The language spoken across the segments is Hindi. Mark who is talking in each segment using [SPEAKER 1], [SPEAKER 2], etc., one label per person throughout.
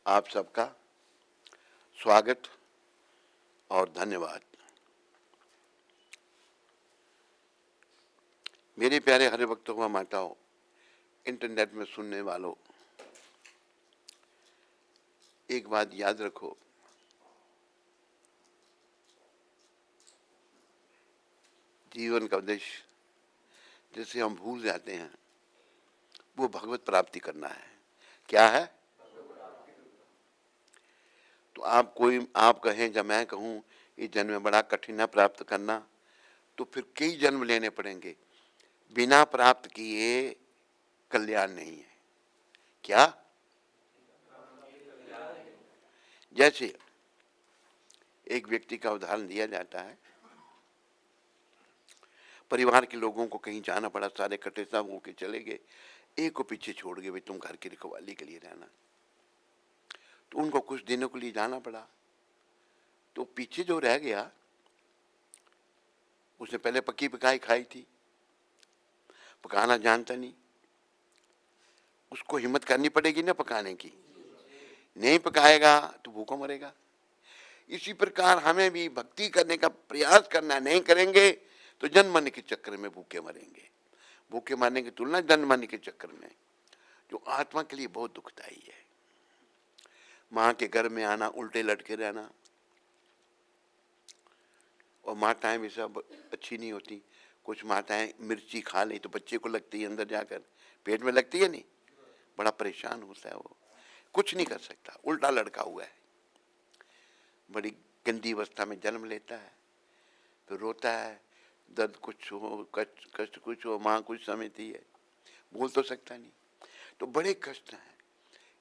[SPEAKER 1] आप सबका स्वागत और धन्यवाद। मेरे प्यारे हरि भक्तों व माताओं, इंटरनेट में सुनने वालों, एक बात याद रखो, जीवन का उद्देश्य जिसे हम भूल जाते हैं वो भगवत प्राप्ति करना है। क्या है? तो आप कहें या मैं कहूँ इस जन्म में बड़ा कठिन है प्राप्त करना, तो फिर कई जन्म लेने पड़ेंगे। बिना प्राप्त किए कल्याण नहीं है। क्या? जैसे एक व्यक्ति का उदाहरण दिया जाता है, परिवार के लोगों को कहीं जाना पड़ा, सारे इकट्ठे सब होके चले गए, एक को पीछे छोड़ गए, भाई तुम घर की रखवाली के लिए रहना। तो उनको कुछ दिनों के लिए जाना पड़ा। तो पीछे जो रह गया उसने पहले पक्की पकाई खाई थी, पकाना जानता नहीं, उसको हिम्मत करनी पड़ेगी ना पकाने की। नहीं पकाएगा तो भूखा मरेगा। इसी प्रकार हमें भी भक्ति करने का प्रयास करना, नहीं करेंगे तो जन्म मरने के चक्कर में भूखे मरेंगे। भूखे मरने की तुलना जन्म मरने के चक्कर में, जो आत्मा के लिए बहुत दुखदायी है। माँ के घर में आना, उल्टे लटके रहना, और माताएं भी सब अच्छी नहीं होती। कुछ माताएं मिर्ची खा ली तो बच्चे को लगती है, अंदर जाकर पेट में लगती है, नहीं, बड़ा परेशान होता है वो, कुछ नहीं कर सकता, उल्टा लटका हुआ है, बड़ी गंदी अवस्था में जन्म लेता है, फिर रोता है, दर्द कुछ हो, कष्ट कुछ हो, माँ कुछ समझती है, बोल तो सकता नहीं, तो बड़े कष्ट हैं।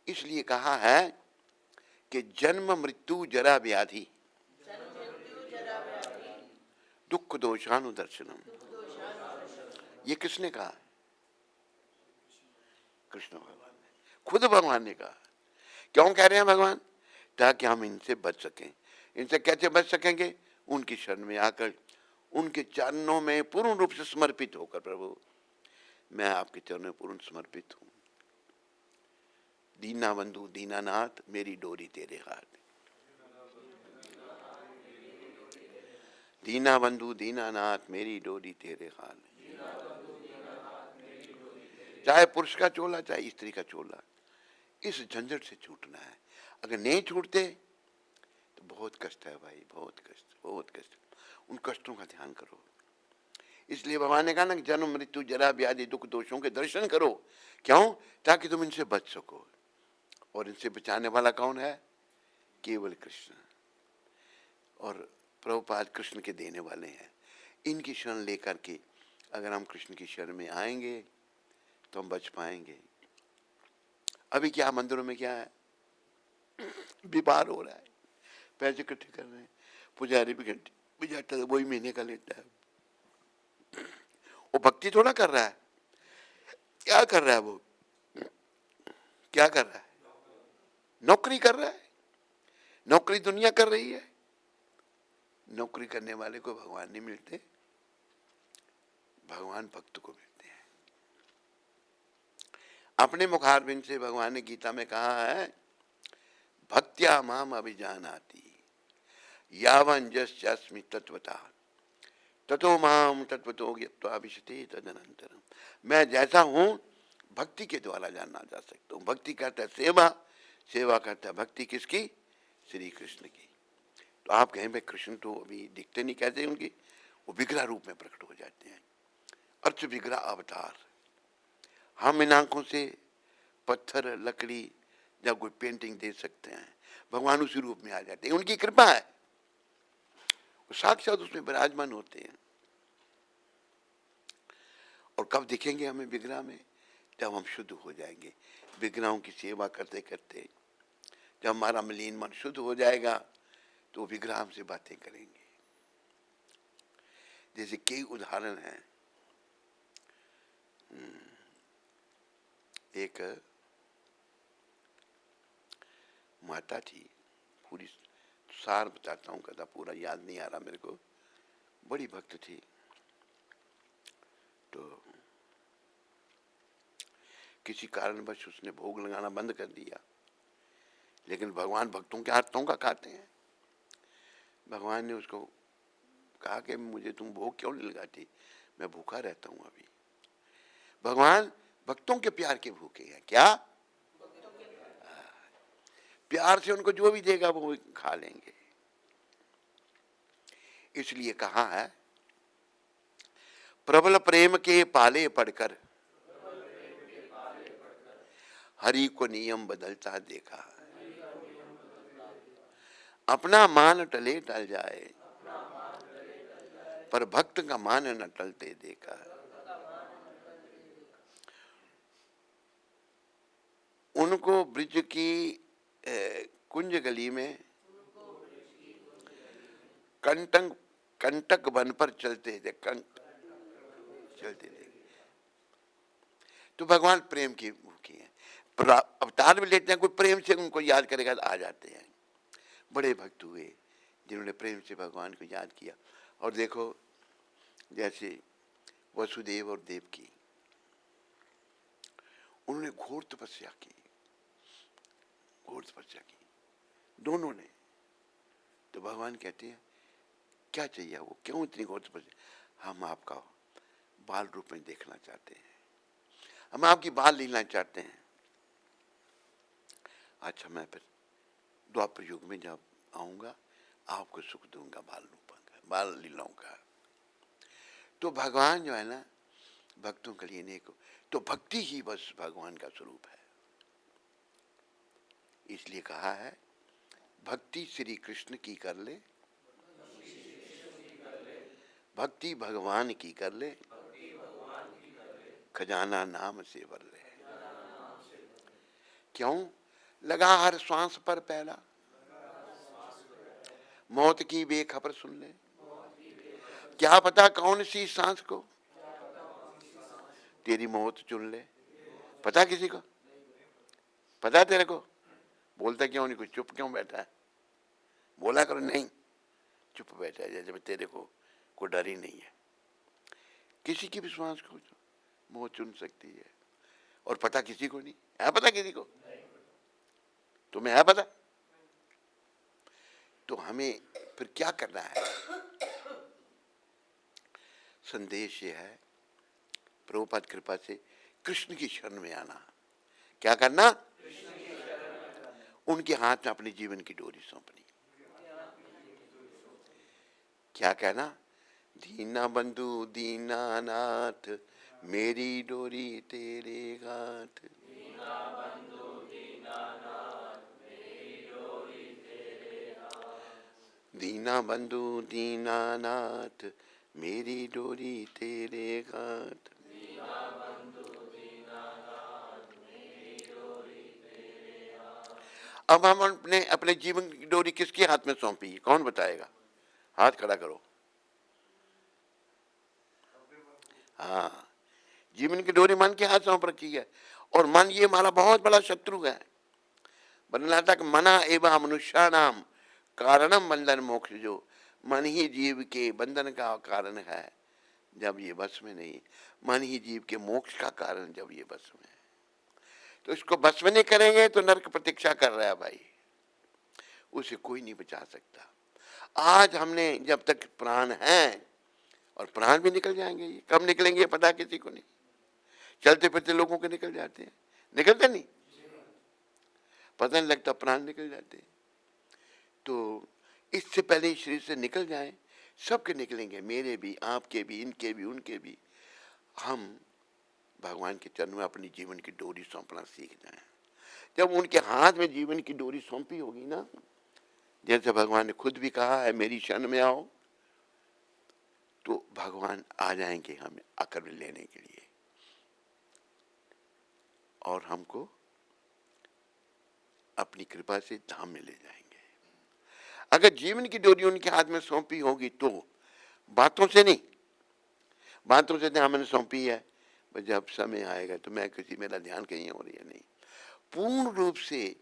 [SPEAKER 1] इसलिए कहा है कि जन्म मृत्यु जरा व्याधि दुख दोषानुदर्शनम। ये किसने कहा? कृष्ण भगवान ने, खुद भगवान ने कहा। क्यों कह रहे हैं भगवान? ताकि हम इनसे बच सकें। इनसे कैसे बच सकेंगे? उनकी शरण में आकर, उनके चरणों में पूर्ण रूप से समर्पित होकर। प्रभु, मैं आपके चरणों में पूर्ण समर्पित हूं। दीना बंधु दीनानाथ, मेरी डोरी तेरे हाथ। दीना बंधु दीनानाथ, मेरी डोरी तेरे हाथ। चाहे पुरुष का चोला, चाहे स्त्री का चोला, इस झंझट से छूटना है। अगर नहीं छूटते तो बहुत कष्ट है भाई, बहुत कष्ट, बहुत कष्ट। उन कष्टों का ध्यान करो। इसलिए भगवान ने कहा ना, जन्म मृत्यु जरा व्याधि दुख दोषों के दर्शन करो। क्यों? ताकि तुम इनसे बच सको। और इनसे बचाने वाला कौन है? केवल कृष्ण। और प्रभुपाद कृष्ण के देने वाले हैं। इनकी शरण लेकर के अगर हम कृष्ण की शरण में आएंगे तो हम बच पाएंगे। अभी क्या मंदिरों में क्या है? व्यापार हो रहा है, पैसे इकट्ठे कर रहे हैं, पुजारी भी घंटे भी जाता है, वही महीने का लेता है। वो भक्ति थोड़ा कर रहा है। क्या कर रहा है वो? क्या कर रहा है? नौकरी कर रहा है। नौकरी दुनिया कर रही है। नौकरी करने वाले को भगवान नहीं मिलते, भगवान भक्त को मिलते हैं। अपने मुखारबिंद से भगवान ने गीता में कहा है, भक्त्या माम अभिजानाति यावन् यस्यास्मि तत्वतः ततो माम तत्वतो ज्ञात्वा विशते तदनंतरम। मैं जैसा हूं भक्ति के द्वारा जानना जा सकता हूं। भक्ति करता है सेवा, सेवा करता है भक्ति किसकी? श्री कृष्ण की। तो आप कहें भाई कृष्ण तो अभी दिखते नहीं, कैसे उनकी? वो विग्रह रूप में प्रकट हो जाते हैं, अर्थ विग्रह अवतार। हम इन आंखों से पत्थर, लकड़ी या कोई पेंटिंग दे सकते हैं, भगवान उसी रूप में आ जाते हैं। उनकी कृपा है, वो साक्षात उसमें विराजमान होते हैं। और कब दिखेंगे हमें विग्रह में? जब हम शुद्ध हो जाएंगे, विग्रहों की सेवा करते करते। जब हमारा मलिन मन शुद्ध हो जाएगा तो विग्रह हमसे बातें करेंगे। जैसे कई उदाहरण हैं। एक माता थी, पूरी सार बताता हूँ, कथा पूरा याद नहीं आ रहा मेरे को, बड़ी भक्त थी। तो किसी कारणवश उसने भोग लगाना बंद कर दिया। लेकिन भगवान भक्तों के हाथों का खाते हैं। भगवान ने उसको कहा कि मुझे तुम भूख क्यों नहीं लगाती, मैं भूखा रहता हूं अभी। भगवान भक्तों के प्यार के भूखे हैं। क्या? प्यार से उनको जो भी देगा वो खा लेंगे। इसलिए कहा है, प्रबल प्रेम के पाले पढ़कर हरि को नियम बदलता देखा, अपना मान टले टल जाए पर भक्त का मान न टलते देखा। उनको ब्रिज की कुंज गली में कंटक कंटक वन पर चलते चलते थे। तो भगवान प्रेम की भूखी है। अवतार भी लेते हैं, कोई प्रेम से उनको याद करेगा तो आ जाते हैं। बड़े भक्त हुए जिन्होंने प्रेम से भगवान को याद किया। और देखो, जैसे वसुदेव और देवकी, उन्होंने घोर तपस्या की, घोर तपस्या की दोनों ने। तो भगवान कहते हैं क्या चाहिए, वो क्यों इतनी घोर तपस्या? हम आपका बाल रूप में देखना चाहते हैं, हम आपकी बाल लीला चाहते हैं। अच्छा, मैं फिर द्वापर युग में जब आऊंगा आपको सुख दूंगा बाल रूपों का, बाल लीलाओं का। तो भगवान जो है ना, भक्तों के लिए नहीं को, तो भक्ति ही बस भगवान का स्वरूप है। इसलिए कहा है, भक्ति श्री कृष्ण की कर ले, भक्ति भगवान की कर ले, खजाना नाम से भर ले। क्यों? लगा हर श्वास पर पहला, मौत की बेखबर सुन ले। क्या पता कौन सी सांस को तेरी मौत चुन ले। पता किसी को? पता तेरे को? बोलता क्यों नहीं? कुछ चुप क्यों बैठा है? बोला करो। नहीं, चुप बैठा है जैसे तेरे को डर ही नहीं है। किसी की भी श्वास को मौत चुन सकती है। और पता किसी को नहीं है। पता किसी को? तुम्हें है पता? तो हमें फिर क्या करना है? संदेश ये है, प्रभुपाद कृपा से कृष्ण की शरण में आना। क्या करना? उनके हाथ में अपने जीवन की डोरी सौंपनी। क्या कहना? दीना बंधु दीनानाथ, मेरी डोरी तेरे हाथ। दीना बंधु दीनानाथ, मेरी डोरी तेरे हाथ। अब हम अपने अपने जीवन की डोरी किसके हाथ में सौंपी? कौन बताएगा? हाथ खड़ा करो। हाँ, जीवन की डोरी मन के हाथ सौंप रखी है। और मन ये हमारा बहुत बड़ा शत्रु है। बनलाता मना एवं मनुष्य नाम कारणम बंधन मोक्ष। जो मन ही जीव के बंधन का कारण है जब ये बस में नहीं, मन ही जीव के मोक्ष का कारण जब ये बस में है। तो इसको बस में नहीं करेंगे तो नरक प्रतीक्षा कर रहा है भाई, उसे कोई नहीं बचा सकता। आज हमने, जब तक प्राण हैं, और प्राण भी निकल जाएंगे, ये कब निकलेंगे पता किसी को नहीं। चलते फिरते लोगों के निकल जाते हैं, निकलते नहीं, पता नहीं लगता प्राण निकल जाते हैं। तो इससे पहले शरीर से निकल जाए, सबके निकलेंगे, मेरे भी, आपके भी, इनके भी, उनके भी। हम भगवान के चरणों में अपनी जीवन की डोरी सौंपना सीख जाएं। जब उनके हाथ में जीवन की डोरी सौंपी होगी ना, जैसे भगवान ने खुद भी कहा है मेरी शरण में आओ, तो भगवान आ जाएंगे हमें आकर लेने के लिए और हमको अपनी कृपा से धाम में ले जाएंगे। अगर जीवन की डोरी उनके हाथ में सौंपी होगी तो बातों से नहीं, बातों से हमने सौंपी है, जब समय आएगा तो मैं किसी, मेरा ध्यान कहीं हो रही है, नहीं, पूर्ण रूप से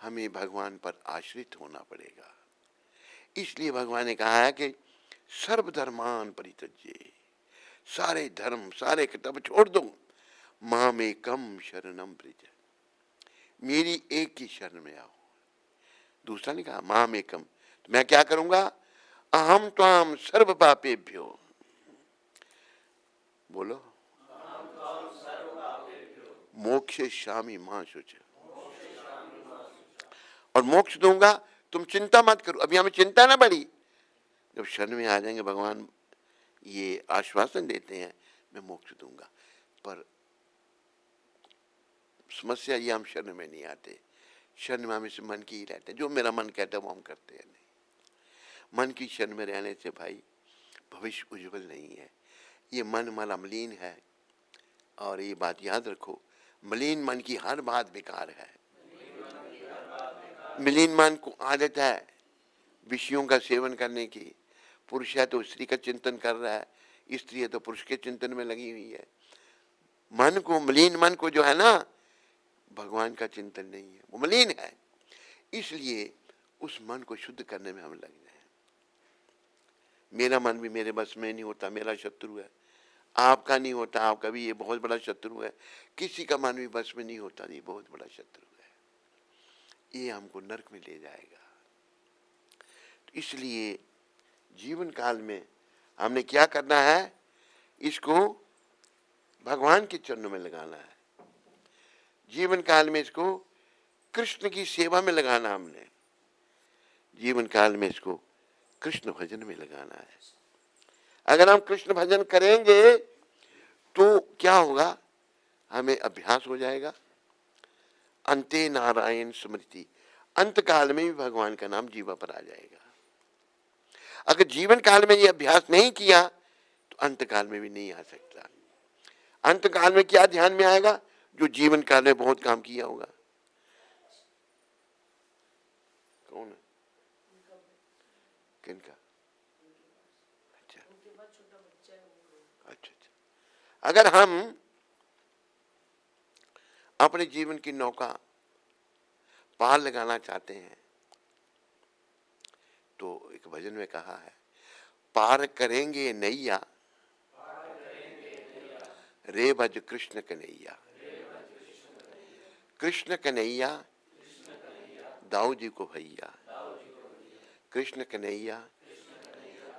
[SPEAKER 1] हमें भगवान पर आश्रित होना पड़ेगा। इसलिए भगवान ने कहा है कि सर्वधर्मान परित्यज्य, सारे धर्म सारे किताब छोड़ दो, मामेकम शरणम व्रज, मेरी एक ही शरण में आओ। दूसरा नहीं कहा माम एकम, तो मैं क्या करूंगा, अहम त्वाम सर्व पापेभ्यो, बोलो, मोक्षयिष्यामि मा शुच, और मोक्ष दूंगा, तुम चिंता मत करो। अभी हमें चिंता ना बढ़ी, जब शरण में आ जाएंगे भगवान ये आश्वासन देते हैं मैं मोक्ष दूंगा। पर समस्या ये, हम शरण में नहीं आते, शरण में हमें से मन की ही रहते हैं, जो मेरा मन कहता है वो हम करते हैं नहीं। मन की शरण में रहने से भाई भविष्य उज्जवल नहीं है, ये मन हमारा मलिन है। और ये बात याद रखो, मलिन मन की हर बात बेकार है। मलिन मन को आदत है विषयों का सेवन करने की। पुरुष है तो स्त्री का चिंतन कर रहा है, स्त्री है तो पुरुष के चिंतन में लगी हुई है। मन को, मलिन मन को जो है ना, भगवान का चिंतन नहीं है, वो मलिन है। इसलिए उस मन को शुद्ध करने में हम लग जाए। मेरा मन भी मेरे बस में नहीं होता, मेरा शत्रु है। आपका नहीं होता, आपका भी ये बहुत बड़ा शत्रु है। किसी का मन भी बस में नहीं होता, ये बहुत बड़ा शत्रु है, ये हमको नरक में ले जाएगा। तो इसलिए जीवन काल में हमने क्या करना है, इसको भगवान के चरणों में लगाना है। जीवन काल में इसको कृष्ण की सेवा में लगाना, हमने जीवन काल में इसको कृष्ण भजन में लगाना है। अगर हम कृष्ण भजन करेंगे तो क्या होगा, हमें अभ्यास हो जाएगा। अंते नारायण स्मृति, अंत काल में भी भगवान का नाम जीवा पर आ जाएगा। अगर जीवन काल में ये अभ्यास नहीं किया तो अंत काल में भी नहीं आ सकता। अंत काल में क्या ध्यान में आएगा, जो जीवन काल में बहुत काम किया होगा। कौन है, किनका, अच्छा अच्छा। अगर हम अपने जीवन की नौका पार लगाना चाहते हैं तो एक भजन में कहा है, पार करेंगे नैया रे भज कृष्ण कन्हैया। कृष्ण कन्हैया दाऊ जी को भैया, कृष्ण कन्हैया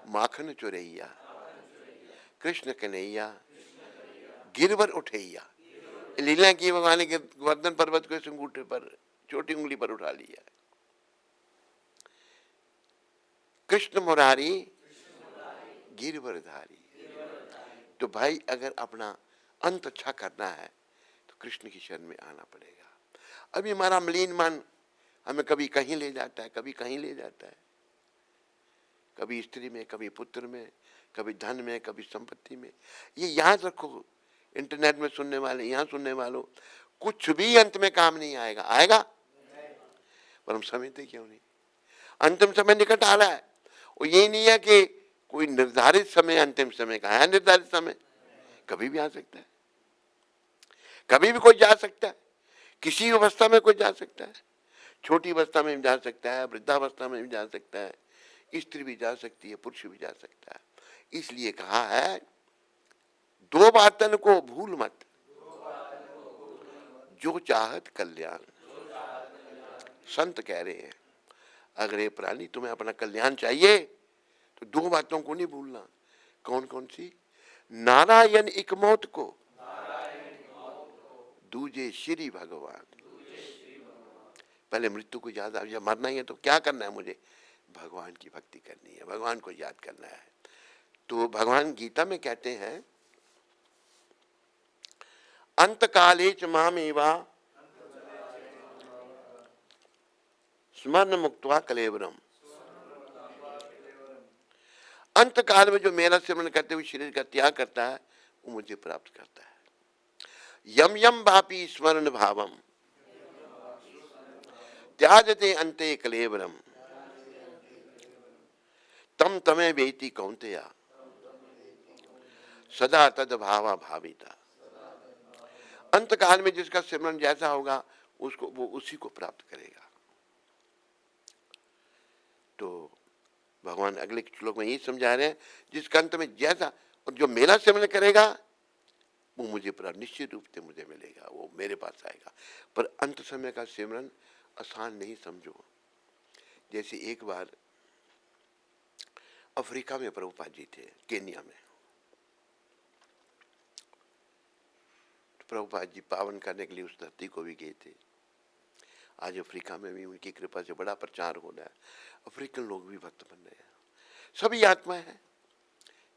[SPEAKER 1] माखन चुरैया, कृष्ण कन्हैया गिरवर उठैया। लीला की भगवान के गोवर्धन पर्वत को इस अंगूठे पर, छोटी उंगली पर उठा लिया। कृष्ण मुरारी गिरवरधारी। तो भाई अगर अपना अंत अच्छा करना है तो कृष्ण की शरण में आना पड़ेगा। अभी हमारा मलिन मन हमें कभी कहीं ले जाता है, कभी कहीं ले जाता है, कभी स्त्री में, कभी पुत्र में, कभी धन में, कभी संपत्ति में। ये याद रखो, इंटरनेट में सुनने वाले, यहाँ सुनने वालों, कुछ भी अंत में काम नहीं आएगा। आएगा पर हम समझते क्यों नहीं। अंतिम समय निकट आ रहा है, और ये नहीं है कि कोई निर्धारित समय अंतिम समय का है। निर्धारित समय कभी भी आ सकता है, कभी भी कोई जा सकता है, किसी अवस्था में कोई जा सकता है। छोटी अवस्था में भी जा सकता है, वृद्धावस्था में भी जा सकता है, स्त्री भी जा सकती है, पुरुष भी जा सकता है। इसलिए कहा है, दो बातन को भूल मत, जो चाहत कल्याण। संत कह रहे हैं, अगर ये प्राणी तुम्हें अपना कल्याण चाहिए तो दो बातों को नहीं भूलना। कौन कौन सी, नारायण एक मौत को, दूजे श्री भगवान। पहले मृत्यु को याद आ, जब मरना ही है तो क्या करना है मुझे, भगवान की भक्ति करनी है, भगवान को याद करना है। तो भगवान गीता में कहते हैं, अंत काले च मामेवा स्मरण मुक्त्वा कलेवरम। अंत काल में जो मेरा स्मरण करते हुए शरीर का त्याग करता है वो मुझे प्राप्त करता है। यम यम वापी स्मरण भावम त्याजते अंते कलेवरम, तम तमे वेति कौन्तेया सदा तद भावा भाविता। अंत काल में जिसका सिमरन जैसा होगा उसको, वो उसी को प्राप्त करेगा। तो भगवान अगले श्लोक में यही समझा रहे हैं, जिसका अंत में जैसा, और जो मेरा सिमरन करेगा वो मुझे प्राप्त निश्चित रूप से मुझे मिलेगा, वो मेरे पास आएगा। पर अंत समय का सिमरन आसान नहीं समझो। जैसे एक बार अफ्रीका में प्रभुपाद जी थे, केन्या में। प्रभुपाद जी पावन करने के लिए उस धरती को भी गए थे। आज अफ्रीका में भी उनकी कृपा से बड़ा प्रचार हो रहा है, अफ्रीकन लोग भी भक्त बन रहे हैं। सभी आत्मा है,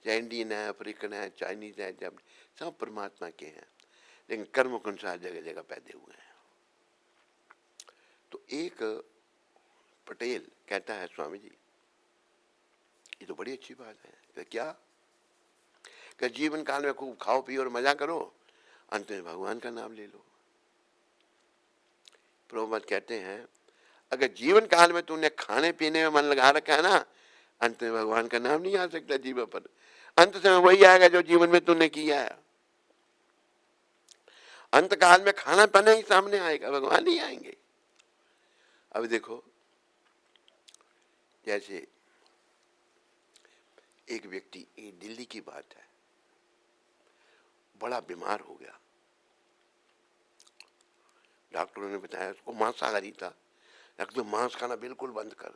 [SPEAKER 1] चाहे इंडियन है, अफ्रीकन है, चाइनीज है, जब सब परमात्मा के हैं, लेकिन कर्म के अनुसार जगह जगह पैदे हुए हैं। तो एक पटेल कहता है, स्वामी जी ये तो बड़ी अच्छी बात है। कि क्या? कि जीवन काल में खूब खाओ पियो और मजा करो, अंत में भगवान का नाम ले लो। प्रभुपाद कहते हैं अगर जीवन काल में तूने खाने पीने में मन लगा रखा है ना, अंत में भगवान का नाम नहीं आ सकता जीवन पर। अंत समय वही आएगा जो जीवन में तूने किया है। अंत काल में खाना पीना ही सामने आएगा, भगवान नहीं आएंगे। अब देखो, जैसे एक व्यक्ति, ये दिल्ली की बात है, बड़ा बीमार हो गया। डॉक्टरों ने बताया उसको मांसाहारी था, डॉक्टर मांस खाना बिल्कुल बंद कर,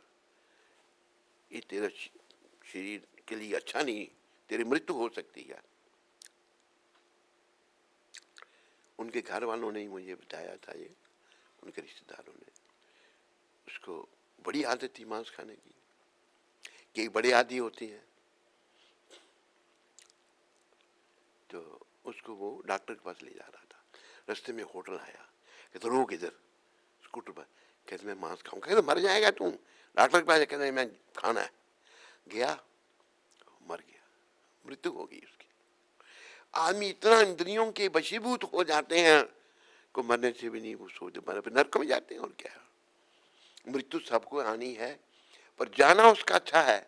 [SPEAKER 1] ये तेरे शरीर के लिए अच्छा नहीं, तेरी मृत्यु हो सकती है। उनके घर वालों ने ही मुझे बताया था, ये उनके रिश्तेदारों ने। उसको बड़ी आदत थी मांस खाने की, कि बड़े आदि होती हैं। तो उसको वो डॉक्टर के पास ले जा रहा था, रास्ते में होटल आया, कहते रोक इधर स्कूटर पर, कहते मैं मांस खाऊंगा। कहते मर जाएगा तू, डॉक्टर के पास कहते मैं खाना है। गया, मर गया, मृत्यु हो गई उसकी। आदमी इतना इंद्रियों के वशीभूत हो जाते हैं को मरने से भी नहीं वो सोचते, मरने पर नरक में जाते हैं। और क्या, मृत्यु सबको आनी है, पर जाना उसका अच्छा है।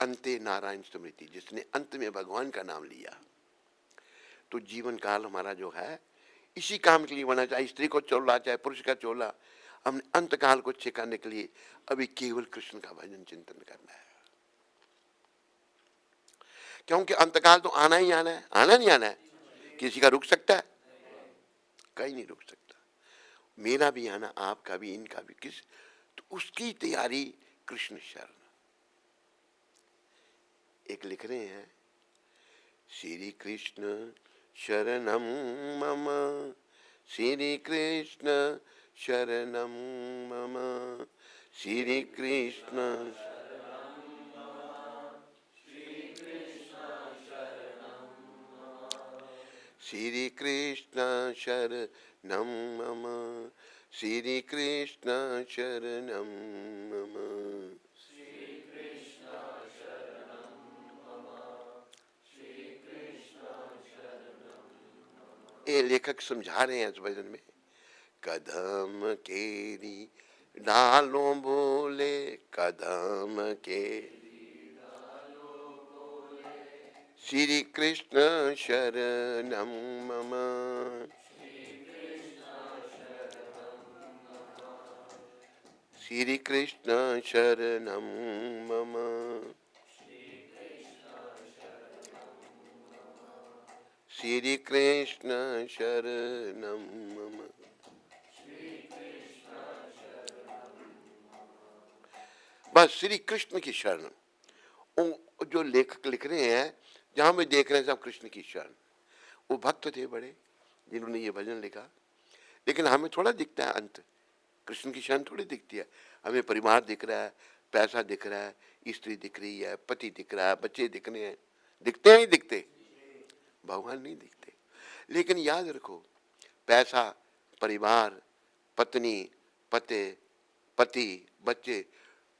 [SPEAKER 1] अंते नारायण स्मृति, जिसने अंत में भगवान का नाम लिया। तो जीवन काल हमारा जो है इसी काम के लिए होना, चाहे स्त्री को चोला चाहे पुरुष का चोला, हमने अंत काल को अच्छे करने के लिए अभी केवल कृष्ण का भजन चिंतन करना है। क्योंकि अंतकाल तो आना ही आना है, आना नहीं आना है, किसी का रुक सकता है? कहीं नहीं रुक सकता। मेरा भी आना, आपका भी, इनका भी, किस तो उसकी तैयारी कृष्ण शरण। एक लिख रहे हैं, श्री कृष्ण शरणम मम, श्री कृष्ण शरणम मम, श्री कृष्ण श्री कृष्ण शरणम मम, श्री कृष्ण शरणम मम। ये लेखक समझा रहे हैं इस भजन में, कदम केरी डालो बोले, कदम के श्री कृष्ण शरणम मम, श्री कृष्ण शरणम मम, श्री कृष्ण शरणम मम। बस श्री कृष्ण की शरण। जो लेखक लिख रहे हैं, जहां में देख रहे हैं सब कृष्ण की शरण। वो भक्त थे बड़े जिन्होंने ये भजन लिखा, लेकिन हमें थोड़ा दिखता है अंत, कृष्ण की शरण थोड़ी दिखती है। हमें परिवार दिख रहा है, पैसा दिख रहा है, स्त्री दिख रही है, पति दिख रहा है, बच्चे दिख रहे हैं, दिखते हैं ही दिखते, भगवान नहीं दिखते। लेकिन याद रखो, पैसा, परिवार, पत्नी, पति, पति, बच्चे,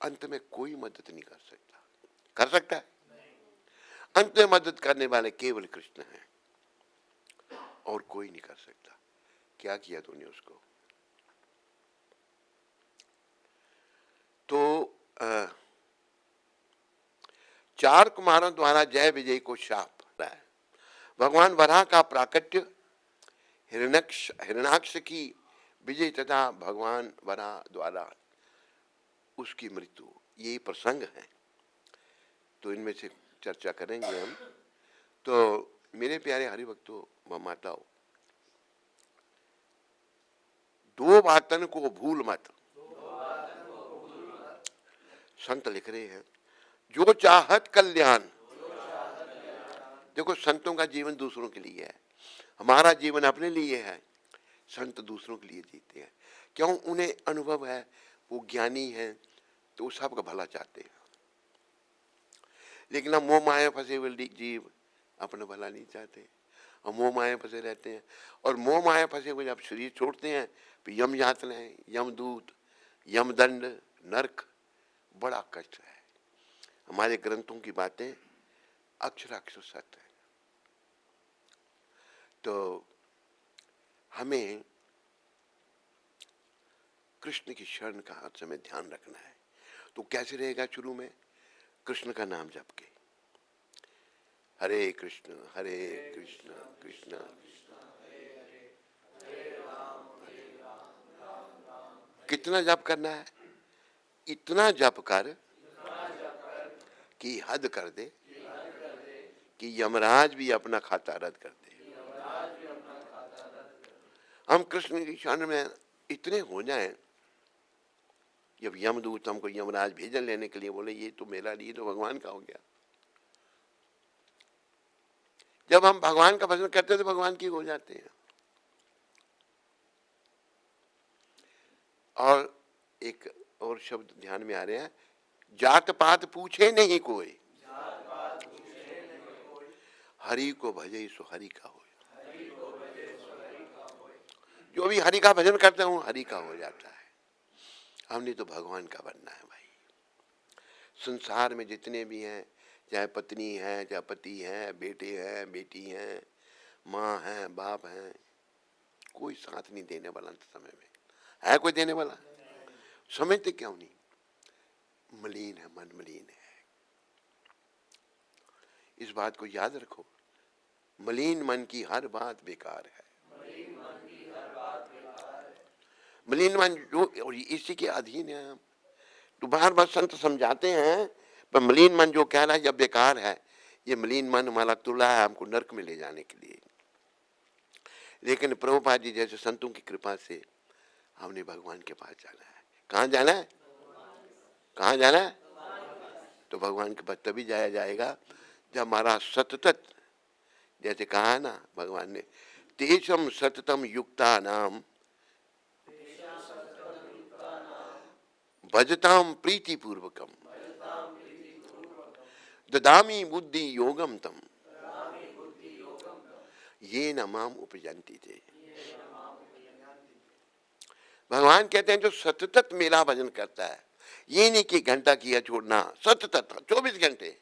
[SPEAKER 1] अंत में कोई मदद नहीं कर सकता। कर सकता है? अंत में मदद करने वाले केवल कृष्ण हैं, और कोई नहीं कर सकता। क्या किया तूने उसको? तो 4 कुमारों द्वारा जय विजय को शाप है। भगवान वराह का प्राकट्य, हिरण्याक्ष की विजय तथा भगवान वराह द्वारा उसकी मृत्यु, ये प्रसंग है। तो इनमें से चर्चा करेंगे हम। तो मेरे प्यारे हरिभक्तों व माताओं, 2 बातन को भूल मत। संत लिख रहे हैं, जो चाहत कल्याण। देखो संतों का जीवन दूसरों के लिए है, हमारा जीवन अपने लिए है, संत दूसरों के लिए जीते हैं। क्यों? उन्हें अनुभव है, वो ज्ञानी है, तो वो सबका भला चाहते हैं। लेकिन हम मोह माया फंसे हुए जीव अपना भला नहीं चाहते, हम मोह माया फंसे रहते हैं। और मोह माया फंसे हुए जब शरीर छोड़ते हैं तो यम यातनाएं, यमदूत, यमदंड, नरक, बड़ा कष्ट है। हमारे ग्रंथों की बातें अक्षराक्षर सत्य है। तो हमें कृष्ण की शरण का हर समय ध्यान रखना है। तो कैसे रहेगा? शुरू में कृष्ण का नाम जप के, हरे कृष्ण कृष्ण कृष्ण कितना जप करना है? इतना जप कर कि हद कर दे, कि यमराज भी अपना खाता रद्द कर दे। हम कृष्ण की शरण में इतने हो जाएं, जब यमदूत हमको यमराज भेजन लेने के लिए बोले ये तो मेरा नहीं, तो भगवान का हो गया। जब हम भगवान का भजन करते हैं तो भगवान की हो जाते हैं। और एक और शब्द ध्यान में आ रहे हैं, जात पात पूछे नहीं कोई, हरि को भजे सो हरि का हो। जो भी हरि का भजन करते हैं हरि का हो जाता है। हमने तो भगवान का बनना है भाई। संसार में जितने भी हैं, चाहे पत्नी है, चाहे पति है, बेटे हैं, बेटी हैं, माँ है, बाप है, कोई साथ नहीं देने वाला अंत समय में। है कोई देने वाला? समझते क्यों नहीं? मलिन है, मन मलिन है। इस बात को याद रखो, मलिन मन की हर बात बेकार है। मलिन मन जो, और इसी के अधीन है हम। तो बार बार संत समझाते हैं, पर मलिन मन जो कह रहा है जब बेकार है, ये मलिन मन हमारा तुला है हमको नरक में ले जाने के लिए। लेकिन प्रभुपाद जी जैसे संतों की कृपा से हमने भगवान के पास जाना है। कहाँ जाना है? कहाँ जाना है? तो भगवान के पास तभी जाया जाएगा जब हमारा सतत, जैसे कहा है ना भगवान ने, तेषम सततम युक्ता नाम भजताम प्रीति पूर्वकम ददामी बुद्धि योगम तम ये न माम उपजंती थे। भगवान कहते हैं जो सतत मेरा भजन करता है, ये नहीं कि घंटा किया छोड़ना, सतत 24 घंटे,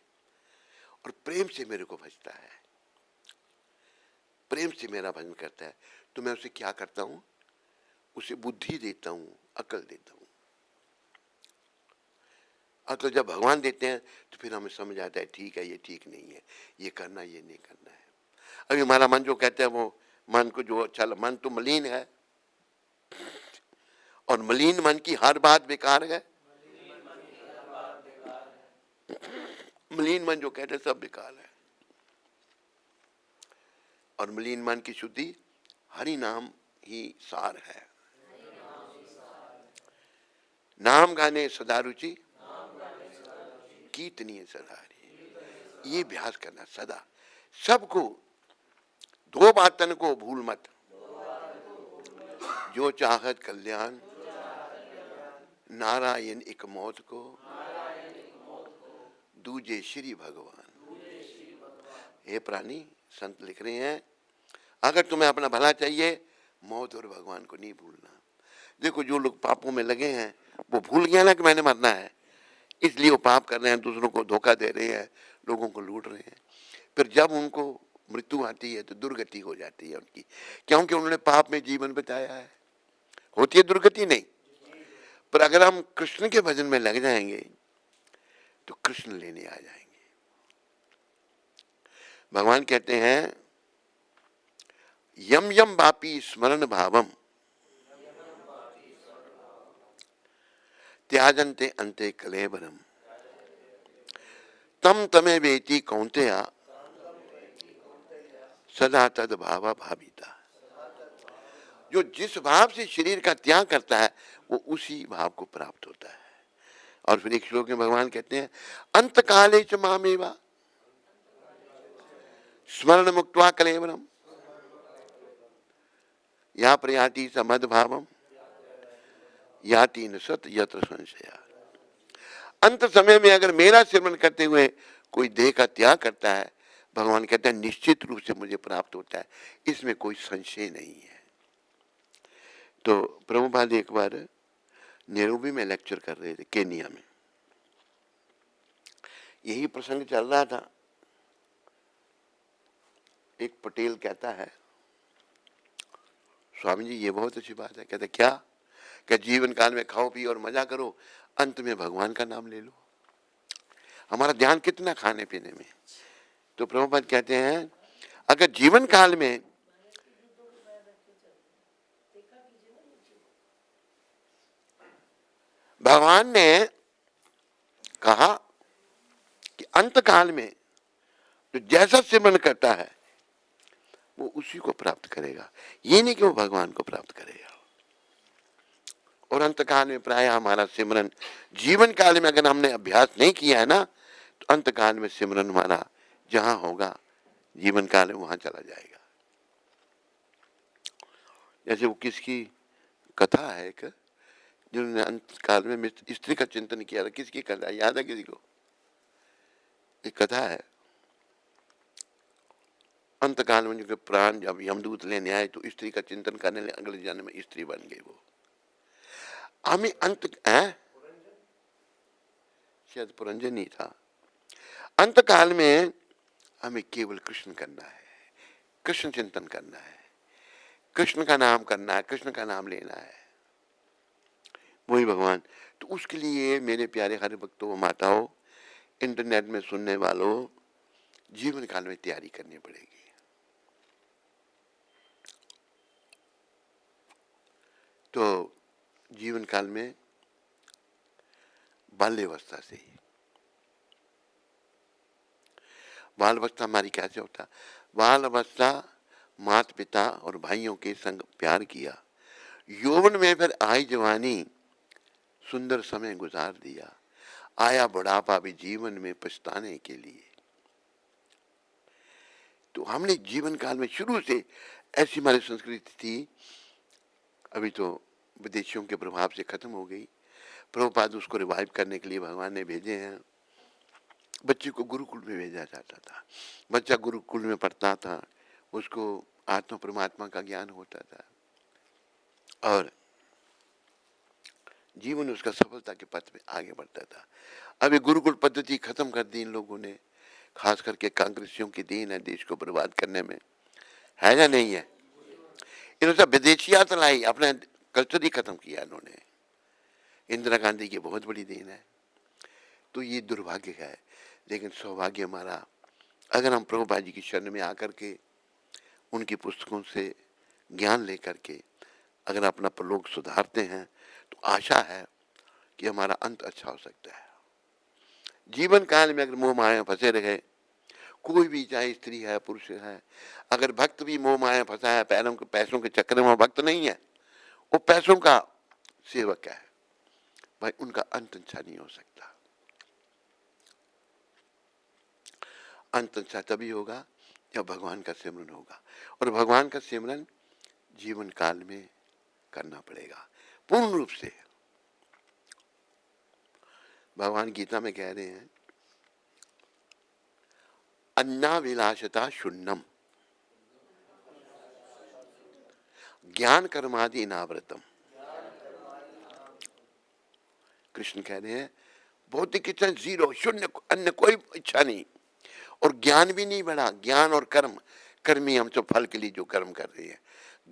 [SPEAKER 1] और प्रेम से मेरे को भजता है, प्रेम से मेरा भजन करता है, तो मैं उसे क्या करता हूं? उसे बुद्धि देता हूं, अकल देता हूं। अकल जब भगवान देते हैं तो फिर हमें समझ आता है ठीक है ये ठीक नहीं है, ये करना ये नहीं करना है। अभी हमारा मन जो कहता है वो मन को जो अच्छा, मन तो मलिन है, और मलिन मन की हर बात बेकार है। मलिन मन जो कहते हैं सब बेकार है। और मलिन मन की शुद्धि हरि नाम ही सार है। नाम गाने सदा रुचि, कीर्तनीय सदा हरि। ये अभ्यास करना सदा। सबको दो बातन को भूल मत, जो चाहत कल्याण, नारायण एक मौत को, दूजे श्री भगवान। हे प्राणी, संत लिख रहे हैं, अगर तुम्हें अपना भला चाहिए, मौत और भगवान को नहीं भूलना। देखो जो लोग पापों में लगे हैं, वो भूल गया ना कि मैंने मरना है, इसलिए वो पाप कर रहे हैं, दूसरों को धोखा दे रहे हैं, लोगों को लूट रहे हैं। फिर जब उनको मृत्यु आती है तो दुर्गति हो जाती है उनकी, क्योंकि उन्होंने पाप में जीवन बिताया है। होती है दुर्गति? नहीं। पर अगर हम कृष्ण के भजन में लग जाएंगे तो कृष्ण लेने आ जाएंगे। भगवान कहते हैं, यम यम वापी स्मरण भावम त्याजन्ते अन्ते कलेबरम तम तमे वेति कौन्तेया सदा तद भावा भाविता। जो जिस भाव से शरीर का त्याग करता है वो उसी भाव को प्राप्त होता है। और फिर एक श्लोक में भगवान कहते हैं अंत काले च मामेवा स्मरण मुक्त्वा कलेवरम यहाँ प्रयाति समद भावम याति न सत यत्र संशया। अंत समय में अगर मेरा सिमरण करते हुए कोई देह का त्याग करता है, भगवान कहते हैं निश्चित रूप से मुझे प्राप्त होता है, इसमें कोई संशय नहीं है। तो प्रभुपाद एक बार नैरोबी में लेक्चर कर रहे थे, केनिया में, यही प्रसंग चल रहा था। एक पटेल कहता है स्वामी जी ये बहुत अच्छी बात है। कहते क्या? क्या जीवन काल में खाओ पियो और मजा करो, अंत में भगवान का नाम ले लो। हमारा ध्यान कितना खाने पीने में। तो प्रभुपाद कहते हैं अगर जीवन काल में भगवान ने कहा कि अंत काल में जो जैसा सिमरन करता है वो उसी को प्राप्त करेगा, ये नहीं कि वो भगवान को प्राप्त करेगा। और अंत काल में प्राय हमारा सिमरन, जीवन काल में अगर हमने अभ्यास नहीं किया है ना, तो अंत काल में सिमरन हमारा जहां होगा जीवन काल में वहां चला जाएगा। जैसे वो किसकी कथा है, एक जिन्होंने अंत काल में स्त्री का चिंतन किया था, किसकी कथा याद है किसी को? एक कथा है, अंत काल में जो प्राण जब यमदूत लेने आए तो स्त्री का चिंतन करने लगे, अगले जन्म में स्त्री बन गई। वो हमें अंत शायद पुरंजन ही था। अंत काल में हमें केवल कृष्ण करना है, कृष्ण चिंतन करना है, कृष्ण का नाम करना है, कृष्ण का नाम लेना है, वही भगवान। तो उसके लिए मेरे प्यारे हरि भक्तों, माताओं, इंटरनेट में सुनने वालों, जीवन काल में तैयारी करनी पड़ेगी। तो जीवन काल में बाल्यावस्था से ही, बाल अवस्था हमारी कैसे होता? बाल अवस्था माता पिता और भाइयों के संग प्यार किया, यौवन में फिर आई जवानी, सुंदर समय गुजार दिया, आया बुढ़ापा भी जीवन में पछताने के लिए। तो हमने जीवन काल में शुरू से ऐसी हमारी संस्कृति थी, अभी तो विदेशियों के प्रभाव से खत्म हो गई। प्रभुपाद उसको रिवाइव करने के लिए भगवान ने भेजे हैं। बच्चे को गुरुकुल में भेजा जाता था, बच्चा गुरुकुल में पढ़ता था, उसको आत्मा परमात्मा का ज्ञान होता था और जीवन उसका सफलता के पथ में आगे बढ़ता था। अभी गुरुकुल पद्धति खत्म कर दी इन लोगों ने, खास करके कांग्रेसियों की देन है देश को बर्बाद करने में, है या नहीं है? इन्होंने विदेशियात लाई, अपने कल्चर ही खत्म किया इन्होंने। इंदिरा गांधी की बहुत बड़ी देन है। तो ये दुर्भाग्य है, लेकिन सौभाग्य हमारा, अगर हम प्रभुपाद जी की शरण में आकर के उनकी पुस्तकों से ज्ञान लेकर के अगर अपना प्रलोक सुधारते हैं तो आशा है कि हमारा अंत अच्छा हो सकता है। जीवन काल में अगर मोह माया फंसे रहे, कोई भी चाहे स्त्री है पुरुष है, अगर भक्त भी मोह माया फंसा है, पैसों के चक्कर में भक्त नहीं है, वो पैसों का सेवक है, भाई उनका अंत अच्छा नहीं हो सकता। अंत अच्छा तभी होगा जब भगवान का सिमरन होगा, और भगवान का सिमरन जीवन काल में करना पड़ेगा पूर्ण रूप से। भगवान गीता में कह रहे हैं अन्नाभिलाषता शून्यम ज्ञान कर्मादि नावृतम। कृष्ण कह रहे हैं भौतिक इच्छा जीरो, शून्य, अन्य कोई इच्छा नहीं, और ज्ञान भी नहीं बढ़ा। ज्ञान और कर्म, कर्मी हम तो फल के लिए जो कर्म कर रहे हैं,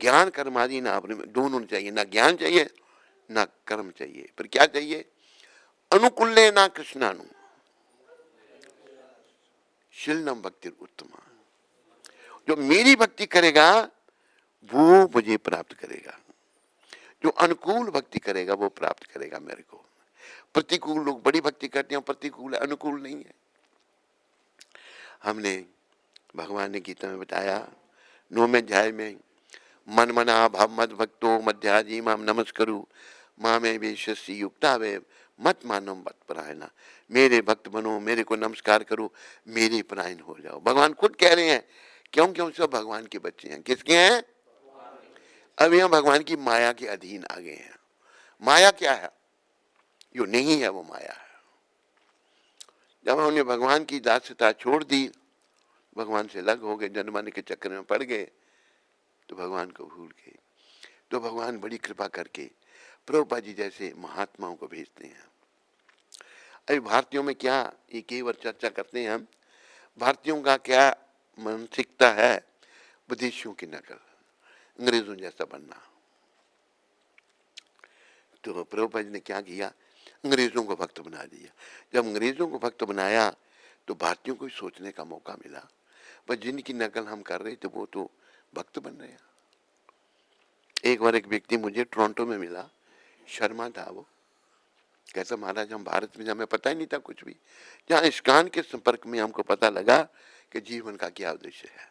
[SPEAKER 1] ज्ञान कर्मादि नावृतम दोनों चाहिए, ना ज्ञान चाहिए ना कर्म चाहिए, पर क्या चाहिए? अनुकूल्य ना कृष्णानु शीलनम भक्ति उत्तमा। जो मेरी भक्ति करेगा वो मुझे प्राप्त करेगा, जो अनुकूल भक्ति करेगा वो प्राप्त करेगा मेरे को। प्रतिकूल लोग बड़ी भक्ति करते हैं, प्रतिकूल अनुकूल नहीं है। हमने भगवान ने गीता में बताया 9वें अध्याय में, मन मना भाव मद भक्तो मध्याजी माम नमस्करु माँ में वेशस्य युक्ता वे मत मानो मत परायणा, मेरे भक्त बनो, मेरे को नमस्कार करो, मेरे परायण हो जाओ। भगवान खुद कह रहे हैं, क्यों क्यों सब भगवान के बच्चे हैं। किसके हैं? अब यहाँ भगवान की माया के अधीन आ गए हैं। माया क्या है? जो नहीं है वो माया है। जब हमने भगवान की दास्यता छोड़ दी, भगवान से अलग हो गए, जन्माने के चक्कर में पड़ गए, तो भगवान को भूल गए। तो भगवान बड़ी कृपा करके प्रभुपाद जी जैसे महात्माओं को भेजते हैं। अभी भारतीयों में क्या, ये कई बार चर्चा करते हैं हम, भारतीयों का क्या मानसिकता है, विदेशियों की नकल, अंग्रेजों जैसा बनना। तो प्रभुपाद जी ने क्या किया, अंग्रेजों को भक्त बना दिया। जब अंग्रेजों को भक्त बनाया तो भारतीयों को सोचने का मौका मिला, पर जिनकी नकल हम कर रहे थे वो तो भक्त बन रहे हैं। एक बार एक व्यक्ति मुझे टोरंटो में मिला, शर्मा था वो, कहता महाराज हम भारत में, हमें पता ही नहीं था कुछ भी। जहाँ इस्कान के संपर्क में हमको पता लगा कि जीवन का क्या उद्देश्य है।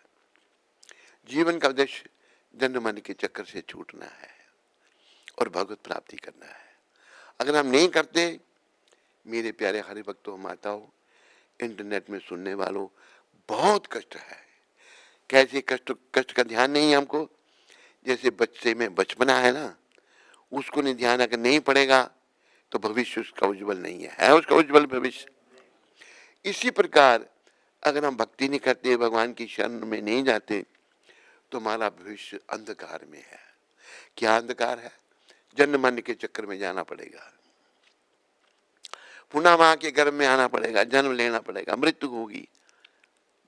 [SPEAKER 1] जीवन का उद्देश्य जन्म मरण के चक्कर से छूटना है और भगवत प्राप्ति करना है। अगर हम नहीं करते, मेरे प्यारे हरि भक्तों, माताओं, इंटरनेट में सुनने वालों, बहुत कष्ट है। कैसे कष्ट का ध्यान नहीं है हमको। जैसे बच्चे में बचपना है ना, उसको नहीं ध्यान अगर नहीं पड़ेगा तो भविष्य उसका उज्जवल नहीं है उसका उज्जवल भविष्य। इसी प्रकार अगर हम भक्ति नहीं करते, भगवान की शरण में नहीं जाते, तो हमारा भविष्य अंधकार में है। क्या अंधकार है? जन्म मरण के चक्कर में जाना पड़ेगा, पुनः माँ के गर्भ में आना पड़ेगा, जन्म लेना पड़ेगा, मृत्यु होगी,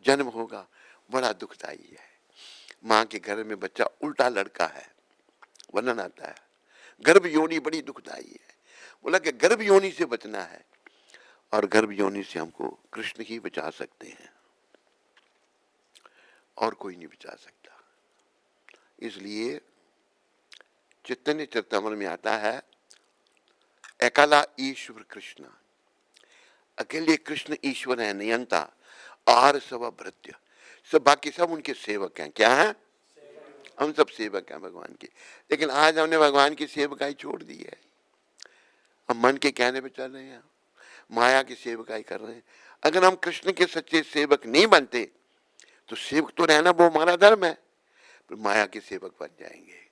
[SPEAKER 1] जन्म होगा, बड़ा दुखदायी है। माँ के गर्भ में बच्चा उल्टा लड़का है, वर्णन आता है। गर्भ योनि बड़ी दुखदायी है। बोला कि गर्भ योनि से बचना है, और गर्भ योनि से हमको कृष्ण ही बचा सकते हैं, और कोई नहीं बचा सकता। इसलिए चैतन्य चरितामृत में आता है, अकेला ईश्वर कृष्ण, अकेले कृष्ण ईश्वर है, नियंता, आर सब भृत्य, सब बाकी सब उनके सेवक हैं। क्या है? हम सब सेवक हैं भगवान के। लेकिन आज हमने भगवान की सेवकाई छोड़ दी है। हम मन के कहने पे चल रहे हैं, माया की सेवकाई कर रहे हैं। अगर हम कृष्ण के सच्चे सेवक नहीं बनते तो सेवक तो रहना वो हमारा धर्म है, पर माया के सेवक बन जाएंगे।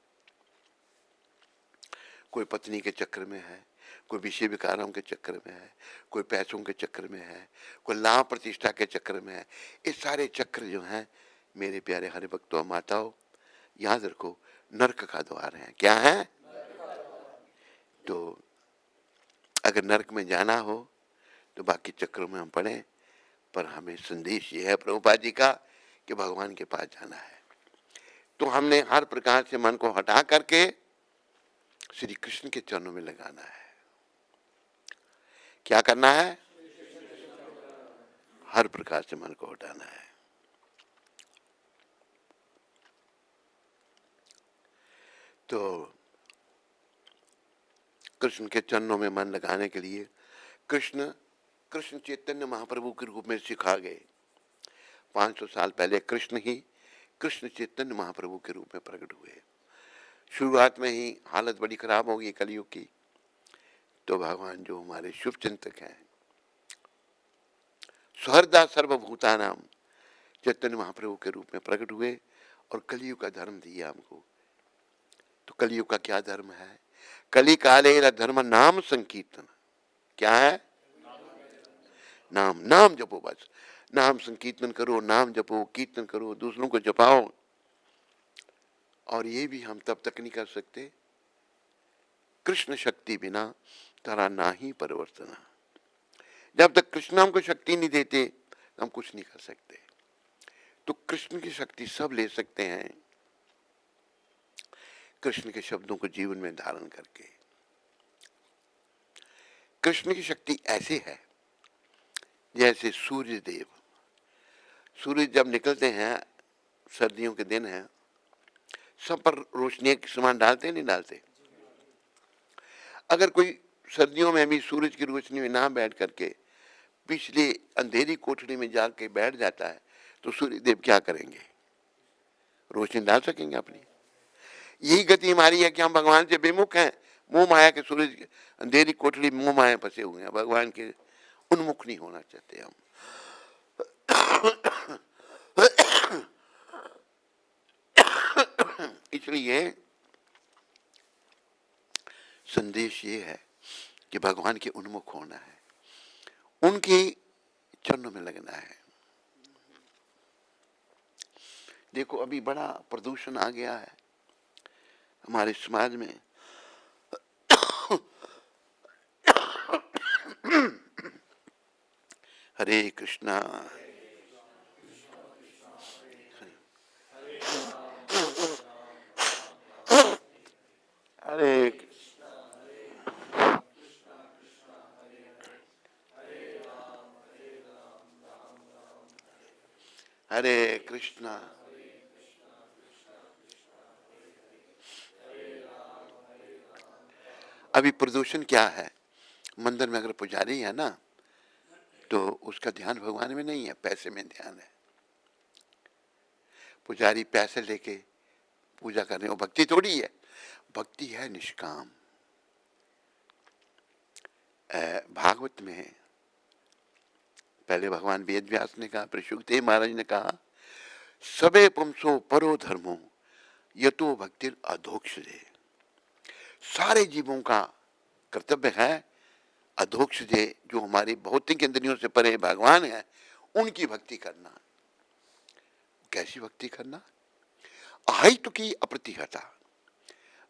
[SPEAKER 1] कोई पत्नी के चक्कर में है, कोई विषय विकारों के चक्कर में है, कोई पैसों के चक्कर में है, कोई लाभ प्रतिष्ठा के चक्कर में है। ये सारे चक्र जो हैं मेरे प्यारे हरि भक्तों, माताओं, याद रखो, नरक का द्वार है। क्या है? तो अगर नरक में जाना हो तो बाकी चक्रों में हम पड़े, पर हमें संदेश ये है प्रभुपाद जी का कि भगवान के पास जाना है। तो हमने हर प्रकार से मन को हटा करके श्री कृष्ण के चरणों में लगाना है। क्या करना है? हर प्रकार से मन को हटाना है। तो कृष्ण के चरणों में मन लगाने के लिए कृष्ण चैतन्य महाप्रभु के रूप में सिखा गए। 500 साल पहले कृष्ण ही कृष्ण चैतन्य महाप्रभु के रूप में प्रकट हुए। शुरुआत में ही हालत बड़ी खराब हो गई कलयुग की, तो भगवान जो हमारे शुभ चिंतक हैं, सहृदा सर्वभूतानाम, चैतन्य महाप्रभु के रूप में प्रकट हुए और कलयुग का धर्म दिया हमको। तो कलयुग का क्या धर्म है? कली काले धर्म नाम संकीर्तन। क्या है? नाम। नाम जपो, बस नाम संकीर्तन करो, नाम जपो, कीर्तन करो, दूसरों को जपाओ। और ये भी हम तब तक नहीं कर सकते, कृष्ण शक्ति बिना तारा ना ही परिवर्तना। जब तक कृष्ण हमको शक्ति नहीं देते हम कुछ नहीं कर सकते। तो कृष्ण की शक्ति सब ले सकते हैं, कृष्ण के शब्दों को जीवन में धारण करके। कृष्ण की शक्ति ऐसे है जैसे सूर्य देव, सूर्य जब निकलते हैं, सर्दियों के दिन हैं, सब पर रोशनी के समान डालते नहीं डालते? अगर कोई सर्दियों में भी सूरज की रोशनी में ना बैठ करके पिछले अंधेरी कोठरी में जाके बैठ जाता है, तो सूर्य देव क्या करेंगे? रोशनी डाल सकेंगे अपनी? यही गति हमारी है कि हम भगवान से विमुख हैं, मोह माया के सूरज के अंधेरी कोठरी मोह माया फंसे हुए हैं, भगवान के उन्मुख नहीं होना चाहते हम। इसलिए संदेश ये है कि भगवान के उन्मुख होना है, उनके चरणों में लगना है। देखो अभी बड़ा प्रदूषण आ गया है हमारे समाज में। हरे कृष्णा। हरे हरे कृष्णा। अभी प्रदूषण क्या है, मंदिर में अगर पुजारी है ना तो उसका ध्यान भगवान में नहीं है, पैसे में ध्यान है। पुजारी पैसे लेके पूजा कर रहे हो, भक्ति थोड़ी है। भक्ति है निष्काम। भागवत में पहले भगवान वेद व्यास ने कहा, फिर सुखदेव महाराज ने कहा, सबे पुंसो परो धर्मो यतो भक्तिर अधोक्षजे। सारे जीवों का कर्तव्य है अधोक्षजे, जो हमारी भौतिक इंद्रियों से परे भगवान है, उनकी भक्ति करना। कैसी भक्ति करना? अहित की अप्रतिहता।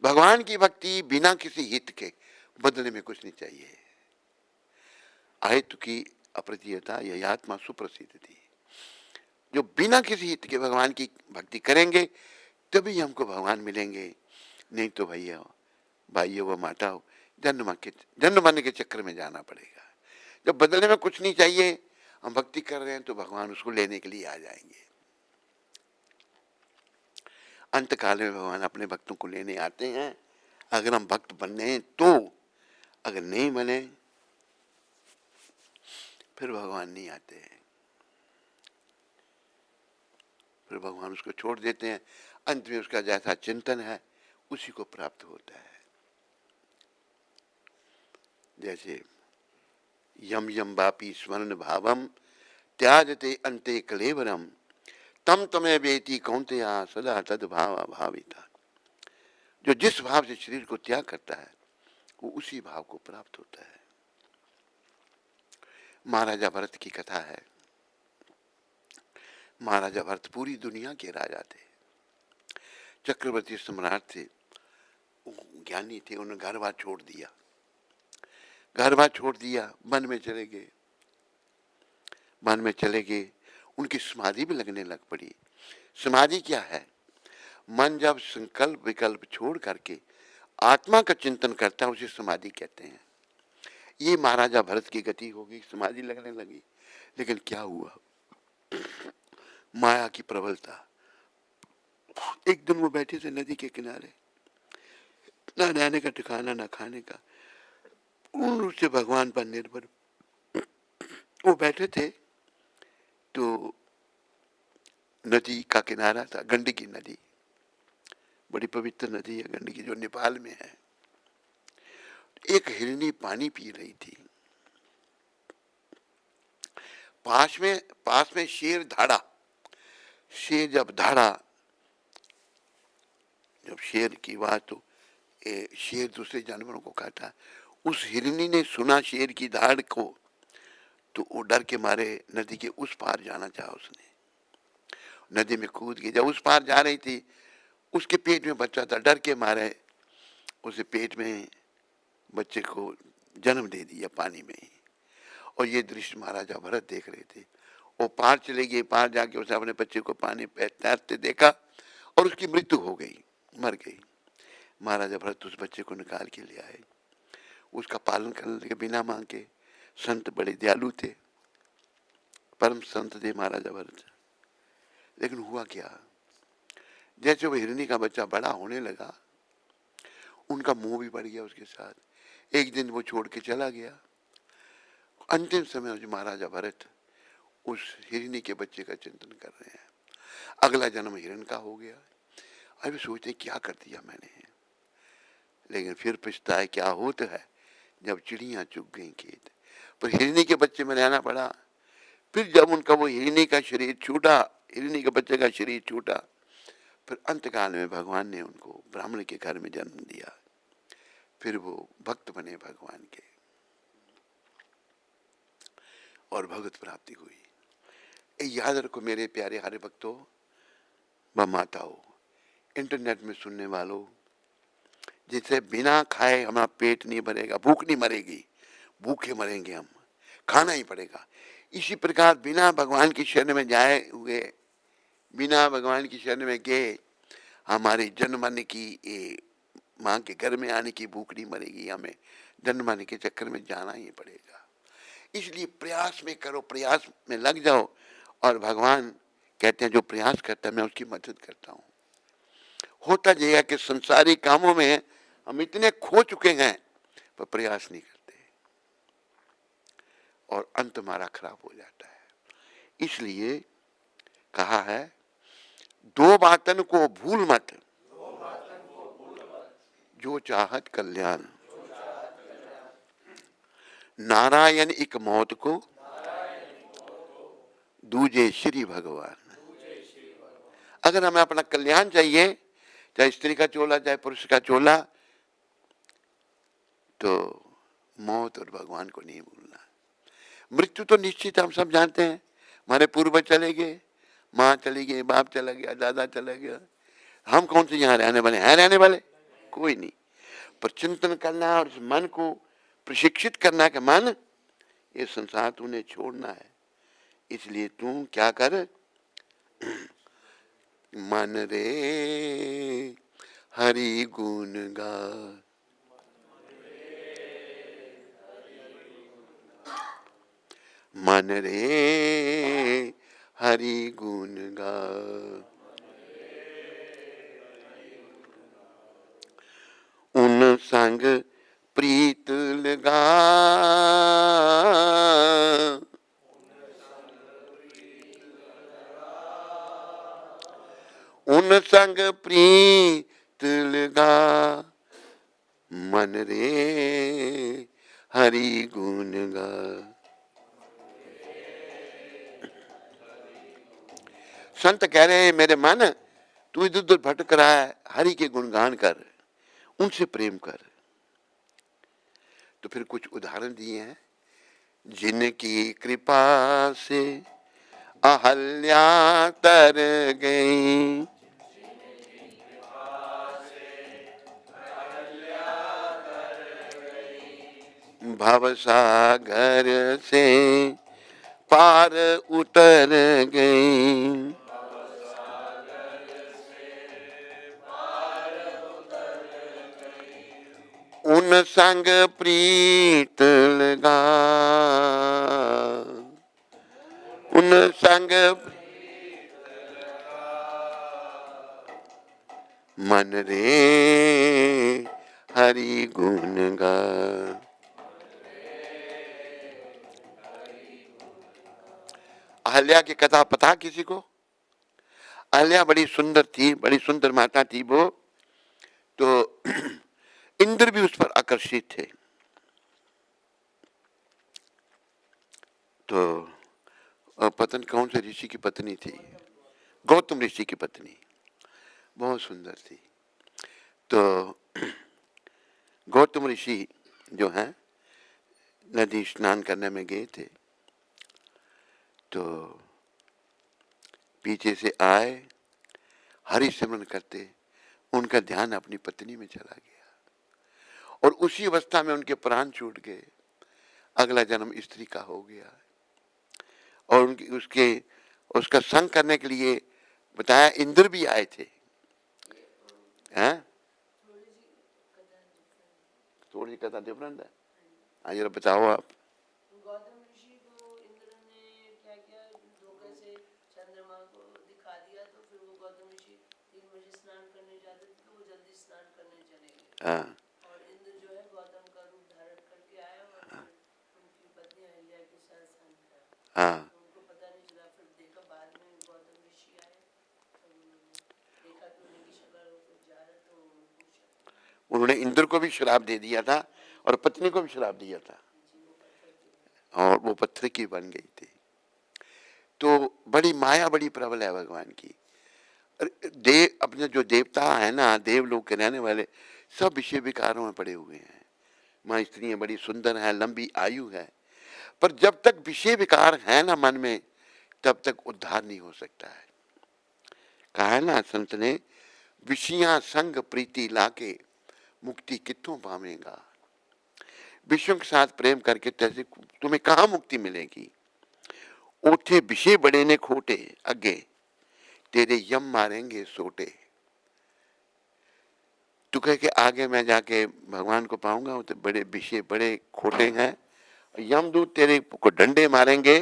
[SPEAKER 1] भगवान की भक्ति बिना किसी हित के, बदले में कुछ नहीं चाहिए। अहित की अप्रतिहता यह आत्मा सुप्रसिद्ध थी। जो बिना किसी हित के भगवान की भक्ति करेंगे तभी हमको भगवान मिलेंगे, नहीं तो भैया भाई वो माता हो, जन्म मरने के चक्कर में जाना पड़ेगा। जब बदले में कुछ नहीं चाहिए, हम भक्ति कर रहे हैं तो भगवान उसको लेने के लिए आ जाएंगे। अंत काल में भगवान अपने भक्तों को लेने आते हैं, अगर हम भक्त बनने हैं तो। अगर नहीं बने फिर भगवान नहीं आते हैं, फिर भगवान उसको छोड़ देते हैं। अंत में उसका जैसा चिंतन है उसी को प्राप्त होता है। जैसे यम यम वापी स्मरण भावम त्याजते अंते कलेवरम तम तमे वेति कौंतेया सदा तद भाव भाविता। जो जिस भाव से शरीर को त्याग करता है वो उसी भाव को प्राप्त होता है। महाराजा भरत की कथा है। महाराजा भरत पूरी दुनिया के राजा थे, चक्रवर्ती सम्राट थे, ज्ञानी थे। उन्होंने घर बार छोड़ दिया, घर बार छोड़ दिया, वन में चले गए। वन में चले गए, उनकी समाधि भी लगने लग पड़ी। समाधि क्या है? मन जब संकल्प विकल्प छोड़ करके आत्मा का चिंतन करता है उसे समाधि कहते हैं। ये महाराजा भरत की गति होगी, समाधि लगने लगी। लेकिन क्या हुआ? माया की प्रबलता। एक दिन वो बैठे थे नदी के किनारे, ना रहने का ठिकाना ना खाने का, पूर्ण रूप से भगवान पर निर्भर वो बैठे थे। तो नदी का किनारा था, गंडकी नदी, बड़ी पवित्र नदी है गंडकी, जो नेपाल में है। एक हिरनी पानी पी रही थी। पास में शेर धाड़ा। शेर जब धाड़ा, जब शेर की बात, तो शेर दूसरे जानवरों को खाता। उस हिरनी ने सुना शेर की धाड़ को, तो वो डर के मारे नदी के उस पार जाना चाहा। उसने नदी में कूद गई। जब उस पार जा रही थी, उसके पेट में बच्चा था, डर के मारे उसे पेट में बच्चे को जन्म दे दिया पानी में ही। और ये दृश्य महाराजा भरत देख रहे थे। वो पार चले गए, पार जाके उसे अपने बच्चे को पानी पे तैरते देखा और उसकी मृत्यु हो गई, मर गई। महाराजा भरत उस बच्चे को निकाल के ले आए, उसका पालन करने के बिना मांगे। संत बड़े दयालु थे, परम संत थे महाराजा भरत। लेकिन हुआ क्या? जैसे वो हिरनी का बच्चा बड़ा होने लगा, उनका मोह भी बढ़ गया उसके साथ। एक दिन वो छोड़ के चला गया। अंतिम समय जो महाराजा भरत उस हिरनी के बच्चे का चिंतन कर रहे हैं। अगला जन्म हिरण का हो गया। अभी सोचते क्या कर दिया मैंने। लेकिन फिर पछताए क्या होता है जब चिड़ियां चुग गई खेत। पर हिरनी के बच्चे में रहना पड़ा। फिर जब उनका वो हिरनी का शरीर छूटा, हिरनी के बच्चे का शरीर छूटा, फिर अंतकाल में भगवान ने उनको ब्राह्मण के घर में जन्म दिया। फिर वो भक्त बने भगवान के और भगवत प्राप्ति हुई। याद रखो मेरे प्यारे हरे भक्तों व माताओं, इंटरनेट में सुनने वालों, जिससे बिना खाए हमारा पेट नहीं भरेगा, भूख नहीं मरेगी, भूखे मरेंगे हम, खाना ही पड़ेगा। इसी प्रकार बिना भगवान की शरण में जाए हुए, बिना भगवान की शरण में गए हमारे जन्माने की, माँ के घर में आने की भूख नहीं मरेगी, हमें जन्माने के चक्कर में जाना ही पड़ेगा। इसलिए प्रयास में करो, प्रयास में लग जाओ। और भगवान कहते हैं जो प्रयास करता है मैं उसकी मदद करता हूँ। होता जाएगा कि संसारी कामों में हम इतने खो चुके हैं पर प्रयास नहीं करते और अंत हमारा खराब हो जाता है। इसलिए कहा है दो बातन को भूल मत, जो चाहत कल्याण। नारायण एक मौत को, दूजे श्री भगवान। अगर हमें अपना कल्याण चाहिए, चाहे स्त्री का चोला चाहे पुरुष का चोला, तो मौत और भगवान को नहीं भूलना। मृत्यु तो निश्चित हम सब जानते हैं, हमारे पूर्वज चले गए, माँ चली गई, बाप चला गया, दादा चला गया, हम कौन से यहाँ रहने वाले हैं? रहने वाले कोई नहीं। पर चिंतन करना और इस मन को प्रशिक्षित करना कि मन ये संसार तूने छोड़ना है, इसलिए तू क्या कर, मन रे हरि गुण गा, मन रे हरि गुण गा। उन संग प्रीत लगा, उन संग प्रीत लगा, मन रे हरि गुण गा। संत कह रहे हैं मेरे मन तू इधर उधर भटक रहा है, हरि के गुणगान कर, उनसे प्रेम कर। तो फिर कुछ उदाहरण दिए हैं। जिनकी कृपा से अहल्या तर गई, भवसागर से पार उतर गई, उन संग प्रीत लगा, उन संग मन रे हरि गुण गा। अहल्या की कथा पता किसी को? अहल्या बड़ी सुंदर थी, बड़ी सुंदर माता थी वो। तो इंद्र भी उस पर आकर्षित थे। तो पतन कौन से ऋषि की पत्नी थी? गौतम ऋषि की पत्नी, बहुत सुंदर थी। तो गौतम ऋषि जो है नदी स्नान करने में गए थे, तो पीछे से आए, हरि सिमरन करते उनका ध्यान अपनी पत्नी में चला गया और उसी अवस्था में उनके प्राण छूट गए। अगला जन्म स्त्री का हो गया और उनकी उसका संग करने के लिए बताया इंद्र भी आए थे। हैं? थोड़ी कथा डिफरेंट है। हाँ जरा बताओ आप।
[SPEAKER 2] गौतम ऋषि को इंद्र ने क्या किया, धोखे से चंद्रमा को दिखा दिया, तो फिर वो गौतम ऋषि 3 बजे स्नान करने जाते थे तो वो जल्दी स्नान करने चले गए।
[SPEAKER 1] हाँ
[SPEAKER 2] और इंद्र जो है गौतम का रूप धारण करके आया और फिर उनकी पत्नी अहिल्या के साथ स्नान किया।
[SPEAKER 1] हाँ
[SPEAKER 2] तो उनको पता नहीं चला, फिर देखा बाद में गौतम ऋषि आए तो उन्होंने देखा कि उनकी शक्ल हो, फिर जा रहे तो उन्होंने पूछा।
[SPEAKER 1] उन्होंने इंद्र को भी श्राप दे दिया था और पत्नी को भी श्राप दिया था, और वो पत्थर की बन गई थी। तो बड़ी माया बड़ी प्रबल है भगवान की। देव अपने जो देवता है ना, देव लोग के रहने वाले सब विषय विकारों में पड़े हुए हैं। माँ स्त्रियां बड़ी सुंदर हैं, लंबी आयु है, पर जब तक विषय विकार है ना मन में, तब तक उद्धार नहीं हो सकता है। कहा है ना संत ने, विषयां संग प्रीति लाके मुक्ति कित्थों पावेगा। विषयों के साथ प्रेम करके तैसे तुम्हें कहाँ मुक्ति मिलेगी। ओठे विषय बड़े ने खोटे, अगे तेरे यम मारेंगे सोटे। तू कह के आगे मैं जाके भगवान को पाऊंगा, तो बड़े विषय बड़े खोटे हैं, यमदूत तेरे को डंडे मारेंगे।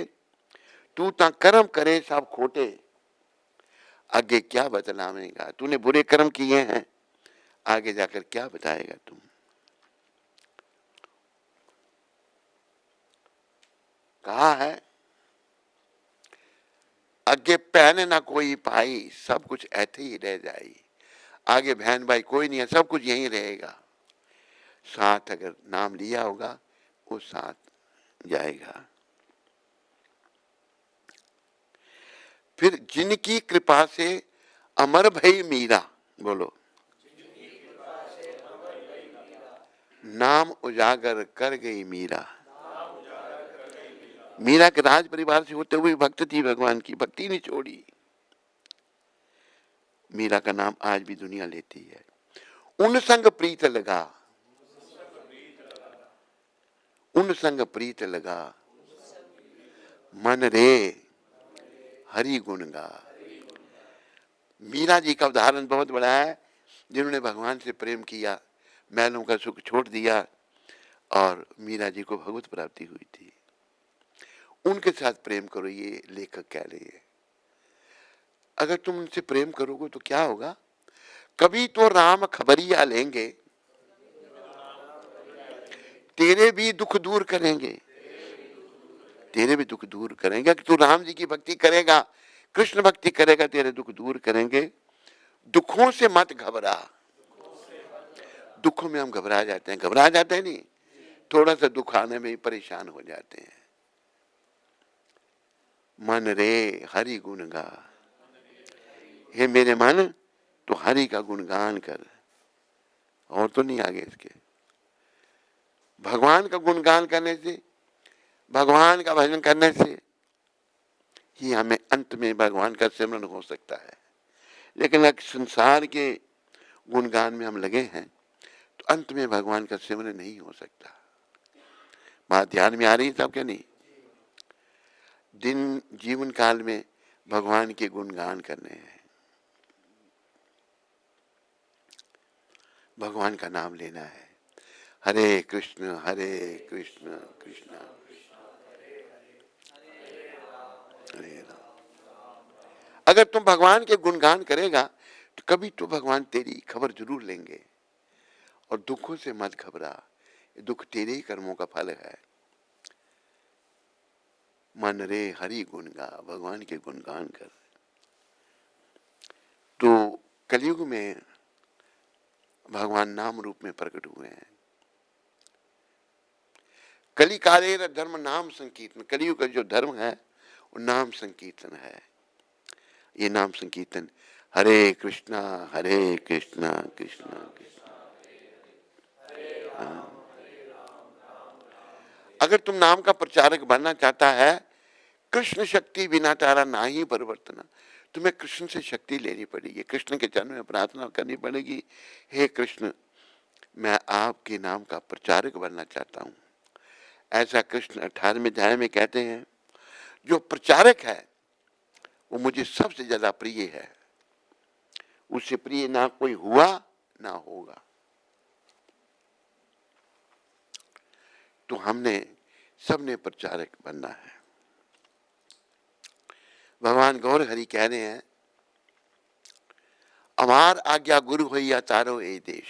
[SPEAKER 1] तू ता कर्म करे सब खोटे, आगे क्या बतलावेगा। तूने बुरे कर्म किए हैं, आगे जाकर क्या बताएगा तुम। कहा है अगे पहने ना कोई पाई, सब कुछ ऐसे ही रह जाए। आगे बहन भाई कोई नहीं है, सब कुछ यहीं रहेगा। साथ अगर नाम लिया होगा वो साथ जाएगा। फिर जिनकी कृपा से अमर भई मीरा, बोलो नाम उजागर कर गई मीरा। मीरा के राज परिवार से होते हुए भक्त थी, भगवान की भक्ति नहीं छोड़ी। मीरा का नाम आज भी दुनिया लेती है। उन संग प्रीत लगा, उन संग प्रीत लगा, मन रे हरि गुण गा। मीरा जी का उदाहरण बहुत बड़ा है, जिन्होंने भगवान से प्रेम किया, मैलों का सुख छोड़ दिया, और मीरा जी को भगवत प्राप्ति हुई थी। उनके साथ प्रेम करो, ये लेखक कह रहे हैं। अगर तुम उनसे प्रेम करोगे तो क्या होगा, कभी तो राम खबरिया लेंगे, तेरे भी दुख दूर करेंगे। तेरे भी दुख दूर करेंगे कि तू राम जी की भक्ति करेगा, कृष्ण भक्ति करेगा, तेरे दुख दूर करेंगे। दुखों से मत घबरा। दुखों में हम घबरा जाते हैं, घबरा जाते हैं नहीं, थोड़ा सा दुख आने में ही परेशान हो जाते हैं। मन रे हरि गुण गा, हे मेरे मन तो हरि का गुणगान कर, और तो नहीं आगे इसके। भगवान का गुणगान करने से, भगवान का भजन करने से ही हमें अंत में भगवान का सिमरन हो सकता है। लेकिन अगर संसार के गुणगान में हम लगे हैं तो अंत में भगवान का सिमरन नहीं हो सकता। बात ध्यान में आ रही है सब क्या नहीं। दिन जीवन काल में भगवान के गुणगान करने हैं, भगवान का नाम लेना है। हरे कृष्ण कृष्ण हरे राम। अगर तुम भगवान के गुणगान करेगा तो कभी तो भगवान तेरी खबर जरूर लेंगे। और दुखों से मत घबरा, दुख तेरे ही कर्मों का फल है। मन रे हरि गुण गा, भगवान के गुणगान कर। तो कलयुग में भगवान नाम रूप में प्रकट हुए हैं। कली काले धर्म नाम संकीर्तन, कलयुग का जो धर्म है वो नाम संकीर्तन है। ये नाम संकीर्तन हरे कृष्णा कृष्णा कृष्णा अगर तुम नाम का प्रचारक बनना चाहता है, कृष्ण शक्ति बिना तारा ना ही परिवर्तन, तुम्हें कृष्ण से शक्ति लेनी पड़ेगी, कृष्ण के चरणों में प्रार्थना करनी पड़ेगी। हे कृष्ण, मैं आपके नाम का प्रचारक बनना चाहता हूं। ऐसा कृष्ण 18वें अध्याय में कहते हैं। जो प्रचारक है वो मुझे सबसे ज्यादा प्रिय है, उससे प्रिय ना कोई हुआ ना होगा। तो हमने सबने प्रचारक बनना है। भगवान गौर हरि कह रहे हैं, अमार आज्ञा गुरु होइया तारो ए देश।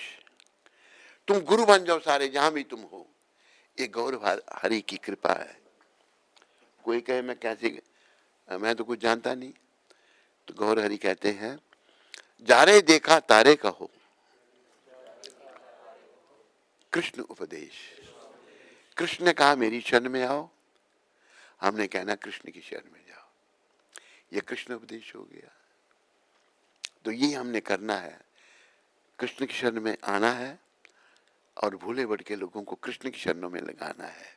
[SPEAKER 1] तुम गुरु बन जाओ सारे, जहां भी तुम हो। ये गौर हरि की कृपा है। कोई कहे मैं कैसे, मैं तो कुछ जानता नहीं, तो गौर हरि कहते हैं, जारे देखा तारे कहो, कृष्ण उपदेश। कृष्ण ने कहा मेरी शरण में आओ, हमने कहना कृष्ण की शरण में जाओ। ये कृष्ण उपदेश हो गया। तो ये हमने करना है, कृष्ण की शरण में आना है और भूले भटके लोगों को कृष्ण की शरणों में लगाना है।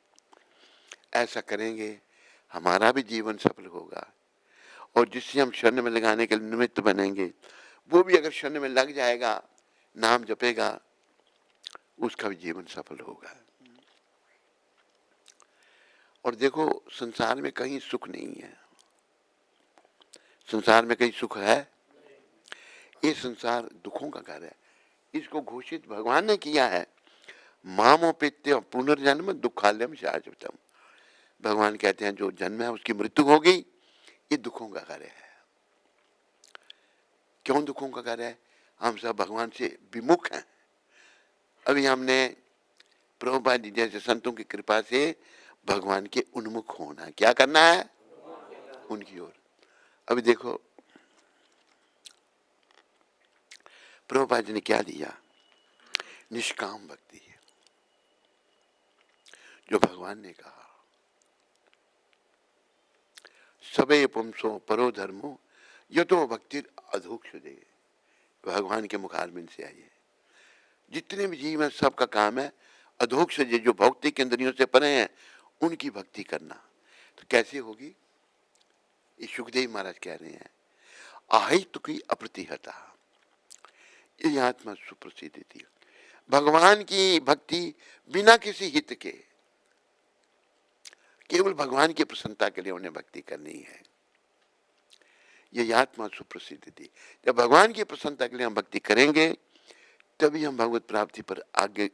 [SPEAKER 1] ऐसा करेंगे हमारा भी जीवन सफल होगा, और जिससे हम शरण में लगाने के निमित्त बनेंगे वो भी अगर शरण में लग जाएगा, नाम जपेगा, उसका भी जीवन सफल होगा। और देखो संसार में कहीं सुख नहीं है, संसार में कहीं सुख है? ये संसार दुखों का घर है। इसको घोषित भगवान ने किया है, मामोपेत्य पुनर्जन्म दुखालयम शाश्वतम। भगवान कहते हैं जो जन्म है उसकी मृत्यु होगी, ये दुखों का घर है। क्यों दुखों का घर है? हम सब भगवान से विमुख हैं। अभी हमने प्रभुपाद जी जैसे संतों की कृपा से भगवान के उन्मुख होना, क्या करना है? उनकी ओर। अभी देखो प्रभुपाद जी ने क्या दिया? निष्काम भक्ति, जो भगवान ने कहा सबे पुंसो परो धर्मो यतो भक्ति अधोक्ष दे। भगवान के मुखारबिंद से आइए, जितने भी जीव हैं सबका काम है अधोक्ष दे, जो भौतिक इंद्रियों से परे हैं उनकी भक्ति करना। तो कैसे होगी? ये सुखदेव महाराज कह रहे हैं, आहित की अप्रतिहता, ये आत्मा सुप्रसिद्ध थी। भगवान की भक्ति बिना किसी हित के, केवल भगवान की प्रसन्नता के लिए उन्हें भक्ति करनी है। ये आत्मा सुप्रसिद्ध थी। जब भगवान की प्रसन्नता के लिए हम भक्ति करेंगे तभी हम भगवत प्राप्ति पर आगे,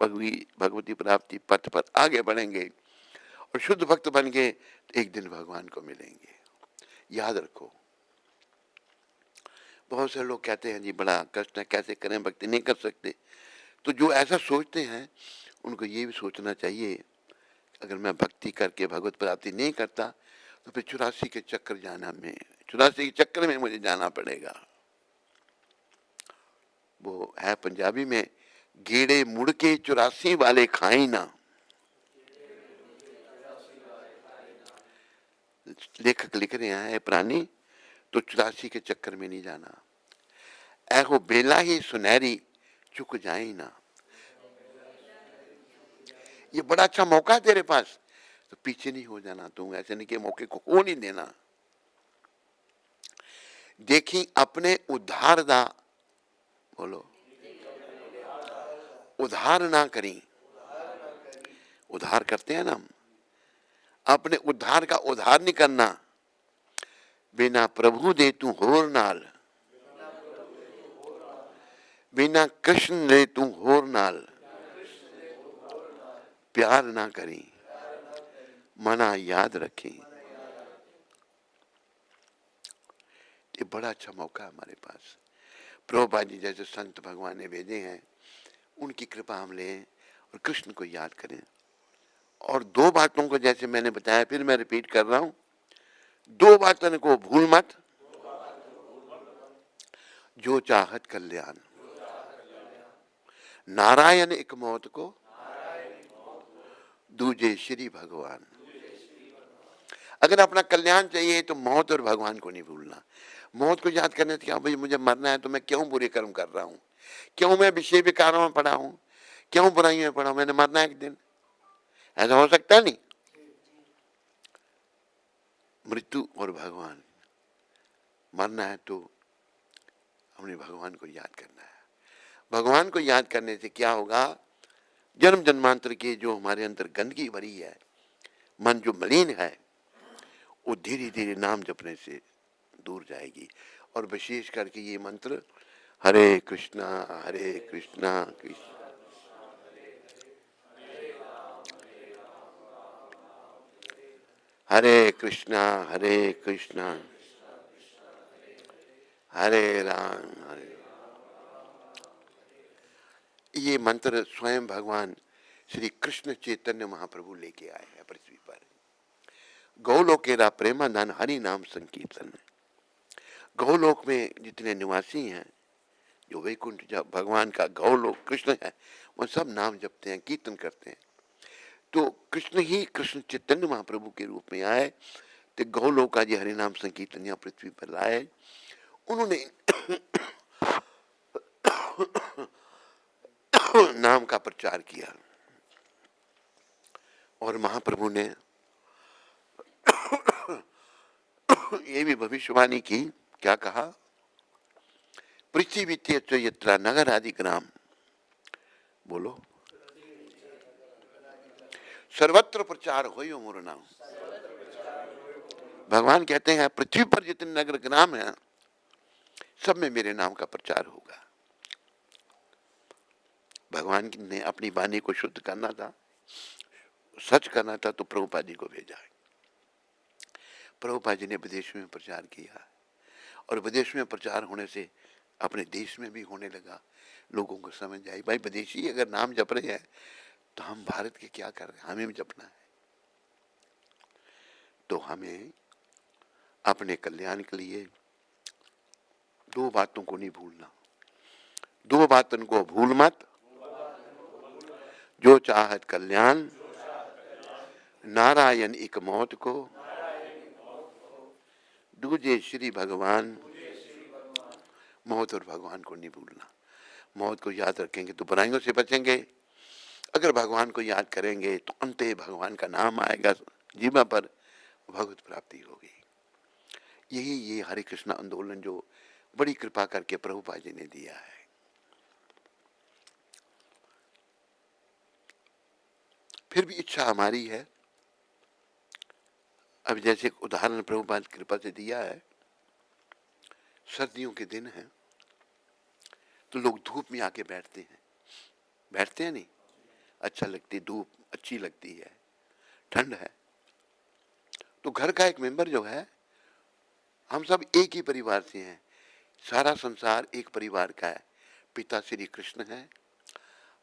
[SPEAKER 1] भगवती प्राप्ति पथ पर आगे बढ़ेंगे और शुद्ध भक्त बन के एक दिन भगवान को मिलेंगे। याद रखो, बहुत से लोग कहते हैं जी बड़ा कष्ट है, कैसे करें, भक्ति नहीं कर सकते। तो जो ऐसा सोचते हैं उनको ये भी सोचना चाहिए, अगर मैं भक्ति करके भगवत प्राप्ति नहीं करता तो फिर 84 के चक्कर जाना, में 84 के चक्कर में मुझे जाना पड़ेगा। वो है पंजाबी में, गेड़े मुड़ के 84 वाले खाई ना। लेखक लिख रहे हैं प्राणी, तो 84 के चक्कर में नहीं जाना। ऐहो बेला ही सुनहरी चुक जाए ना, ये बड़ा अच्छा मौका है तेरे पास, तो पीछे नहीं हो जाना। तुम ऐसे नहीं कि मौके को हो नहीं देना। देखी अपने उद्धार दा, बोलो, उद्धार ना करी। उद्धार करते हैं ना हम, अपने उद्धार का उद्धार नहीं करना। बिना प्रभु दे तू होर नाल, बिना कृष्ण दे तू होर नाल प्यार ना करी, मना याद रखें। ये बड़ा अच्छा मौका है हमारे पास। प्रभुपाद जी जैसे संत भगवान ने भेजे हैं, उनकी कृपा हम लें और कृष्ण को याद करें। और दो बातों को जैसे मैंने बताया, फिर मैं रिपीट कर रहा हूं, दो बातों को भूल मत, जो चाहत कल्याण, नारायण एक मौत को, दूजे श्री भगवान। अगर अपना कल्याण चाहिए तो मौत और भगवान को नहीं भूलना। मौत को याद करने से क्या भाई, मुझे मरना है तो मैं क्यों बुरे कर्म कर रहा हूं, क्यों मैं विषय विकारों में पड़ा हूं, क्यों बुराइयों में पड़ा हूं, मैंने मरना है एक दिन। ऐसा हो सकता नहीं। मृत्यु और भगवान, मरना है तो हमने भगवान को याद करना है। भगवान को याद करने से क्या होगा, जन्म जन्मांतर के जो हमारे अंदर गंदगी भरी है, मन जो मलिन है, वो धीरे धीरे नाम जपने से दूर जाएगी। और विशेष करके ये मंत्र, हरे कृष्णा कृष्ण हरे कृष्णा हरे राम ये मंत्र स्वयं भगवान श्री कृष्ण चैतन्य महाप्रभु लेके आए हैं पृथ्वी पर। गौलोकेरा प्रेमानंद हरि नाम संकीर्तन। गौलोक में जितने निवासी हैं, जो वैकुंठ जब भगवान का गौलोक कृष्ण है, वह सब नाम जपते हैं, कीर्तन करते हैं। तो कृष्ण ही कृष्ण चैतन्य महाप्रभु के रूप में आए, तो गौलोक का जी हरि नाम संकीर्तन यहाँ पृथ्वी पर लाए। उन्होंने नाम का प्रचार किया और महाप्रभु ने ये भी भविष्यवाणी की, क्या कहा, पृथ्वी यत्र नगर आदि ग्राम, बोलो, सर्वत्र प्रचार हो यो मोर नाम। भगवान कहते हैं पृथ्वी पर जितने नगर ग्राम हैं सब में मेरे नाम का प्रचार होगा। भगवान ने अपनी वाणी को शुद्ध करना था, सच करना था, तो प्रभुपाद जी को भेजा। प्रभुपाद जी ने विदेश में प्रचार किया और विदेश में प्रचार होने से अपने देश में भी होने लगा। लोगों को समझ आई, भाई विदेशी अगर नाम जप रहे हैं तो हम भारत के क्या कर रहे हैं, हमें भी जपना है। तो हमें अपने कल्याण के लिए दो बातों को नहीं भूलना। दो बातों को भूल मत, जो चाहत कल्याण, नारायण एक मौत को, दूजे श्री भगवान। मौत और भगवान को नहीं भूलना। मौत को याद रखेंगे तो बुराइयों से बचेंगे, अगर भगवान को याद करेंगे तो अंते भगवान का नाम आएगा जीवा पर, भगवत प्राप्ति होगी। यही ये हरे कृष्ण आंदोलन जो बड़ी कृपा करके प्रभुपाद जी ने दिया है। फिर भी इच्छा हमारी है, अब जैसे उदाहरण प्रभुपाद कृपा से दिया है, सर्दियों के दिन हैं तो लोग धूप में आके बैठते हैं, बैठते हैं नहीं, अच्छा लगती, धूप अच्छी लगती है, ठंड है। तो घर का एक मेंबर जो है, हम सब एक ही परिवार से हैं, सारा संसार एक परिवार का है। पिता श्री कृष्ण है,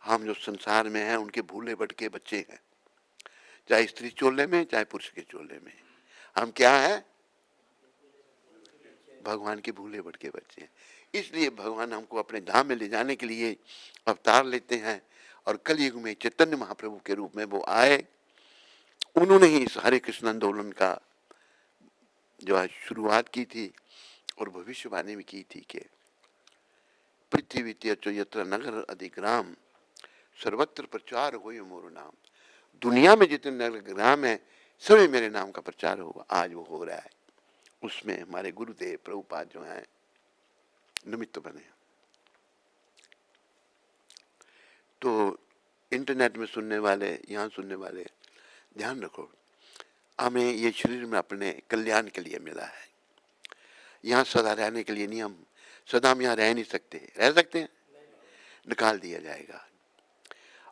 [SPEAKER 1] हम जो संसार में हैं उनके भूले भटके बच्चे हैं, चाहे स्त्री चोले में चाहे पुरुष के चोले में। हम क्या हैं? भगवान के भूले भटके बच्चे हैं। इसलिए भगवान हमको अपने धाम में ले जाने के लिए अवतार लेते हैं और कलयुग में चैतन्य महाप्रभु के रूप में वो आए। उन्होंने ही इस हरे कृष्ण आंदोलन का जो है शुरुआत की थी और भविष्यवाणी भी की थी कि पृथ्वी यत्र नगर अधिग्राम सर्वत्र प्रचार हो मोर नाम। दुनिया में जितने नगर ग्राम है सभी मेरे नाम का प्रचार होगा। आज वो हो रहा है, उसमें हमारे गुरुदेव प्रभुपाद जो हैं निमित्त बने। तो इंटरनेट में सुनने वाले, यहाँ सुनने वाले, ध्यान रखो, हमें ये शरीर में अपने कल्याण के लिए मिला है। यहाँ सदा रहने के लिए नहीं, हम सदा हम यहाँ रह नहीं सकते। रह सकते हैं? निकाल दिया जाएगा।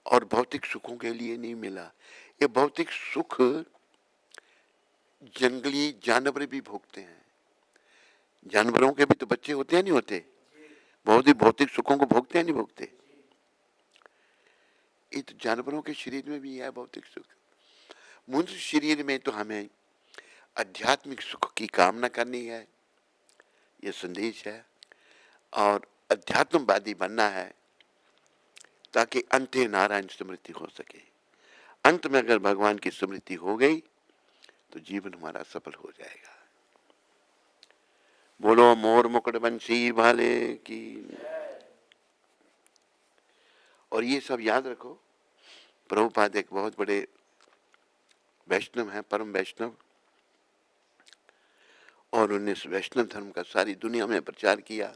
[SPEAKER 1] और भौतिक सुखों के लिए नहीं मिला। ये भौतिक सुख जंगली जानवर भी भोगते हैं। जानवरों के भी तो बच्चे होते हैं, नहीं होते? बहुत ही भौतिक सुखों को भोगते हैं, नहीं भोगते? ये तो जानवरों के शरीर में भी है भौतिक सुख। मनुष्य शरीर में तो हमें आध्यात्मिक सुख की कामना करनी है, ये संदेश है, और अध्यात्मवादी बनना है ताकि अंते नारायण स्मृति हो सके। अंत में अगर भगवान की स्मृति हो गई तो जीवन हमारा सफल हो जाएगा। बोलो मोर मुकुट बंसी वाले की। और ये सब याद रखो, प्रभुपाद एक बहुत बड़े वैष्णव हैं, परम वैष्णव, और उन्होंने इस वैष्णव धर्म का सारी दुनिया में प्रचार किया।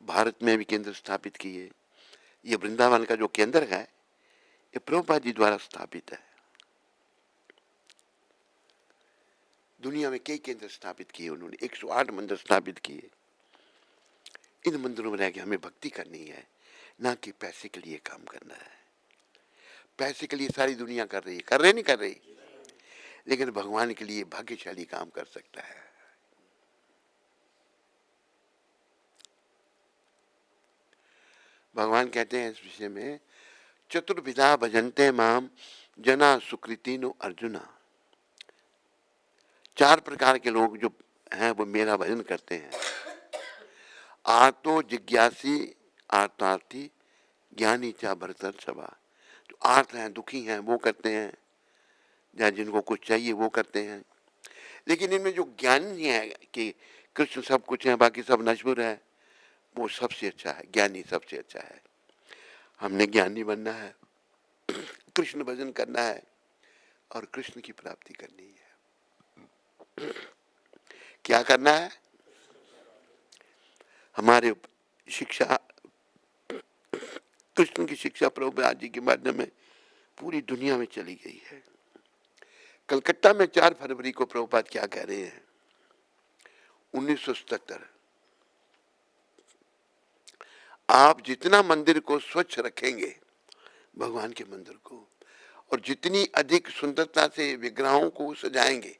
[SPEAKER 1] भारत में भी केंद्र स्थापित किए। ये वृंदावन का जो केंद्र है ये प्रभुपाद जी द्वारा स्थापित है। दुनिया में कई केंद्र स्थापित किए उन्होंने, 108 मंदिर स्थापित किए। इन मंदिरों में रह के हमें भक्ति करनी है, ना कि पैसे के लिए काम करना है। पैसे के लिए सारी दुनिया कर रही है, कर रहे नहीं कर रही, लेकिन भगवान के लिए भाग्यशाली काम कर सकता है। भगवान कहते हैं इस विषय में, चतुर्विधा भजन्ते माम जना सुकृतिनो अर्जुना। 4 प्रकार के लोग जो हैं वो मेरा भजन करते हैं। आर्तो जिज्ञासी, आर्तार्थी, ज्ञानी चा भरतर सभा, जो आर्त हैं, दुखी हैं, वो करते हैं, या जिनको कुछ चाहिए वो करते हैं। लेकिन इनमें जो ज्ञानी है कि कृष्ण सब कुछ है, बाकी सब नश्वर है, वो सबसे अच्छा है, ज्ञानी सबसे अच्छा है। हमने ज्ञानी बनना है, कृष्ण भजन करना है और कृष्ण की प्राप्ति करनी है। क्या करना है? हमारे शिक्षा, कृष्ण की शिक्षा प्रभुपाद जी के माध्यम में पूरी दुनिया में चली गई है। कलकत्ता में 4 फरवरी को प्रभुपाद क्या कह रहे हैं? 1977, आप जितना मंदिर को स्वच्छ रखेंगे, भगवान के मंदिर को, और जितनी अधिक सुंदरता से विग्रहों को सजाएंगे,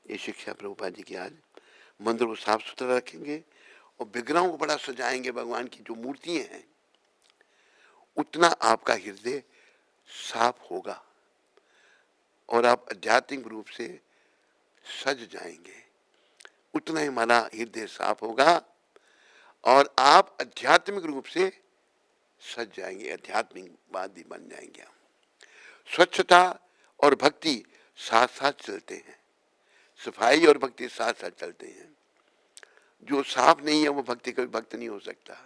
[SPEAKER 1] ये शिक्षा प्रभुपाद जी की आज, मंदिर को साफ सुथरा रखेंगे और विग्रहों को बड़ा सजाएंगे, भगवान की जो मूर्तियां हैं, उतना आपका हृदय साफ होगा और आप आध्यात्मिक रूप से सज जाएंगे। उतना ही हमारा हृदय साफ होगा और आप आध्यात्मिक रूप से सज जाएंगे, आध्यात्मिकवादी बन जाएंगे। हम स्वच्छता और भक्ति साथ साथ चलते हैं, सफाई और भक्ति साथ साथ चलते हैं। जो साफ नहीं है वो भक्ति कभी भक्त नहीं हो सकता।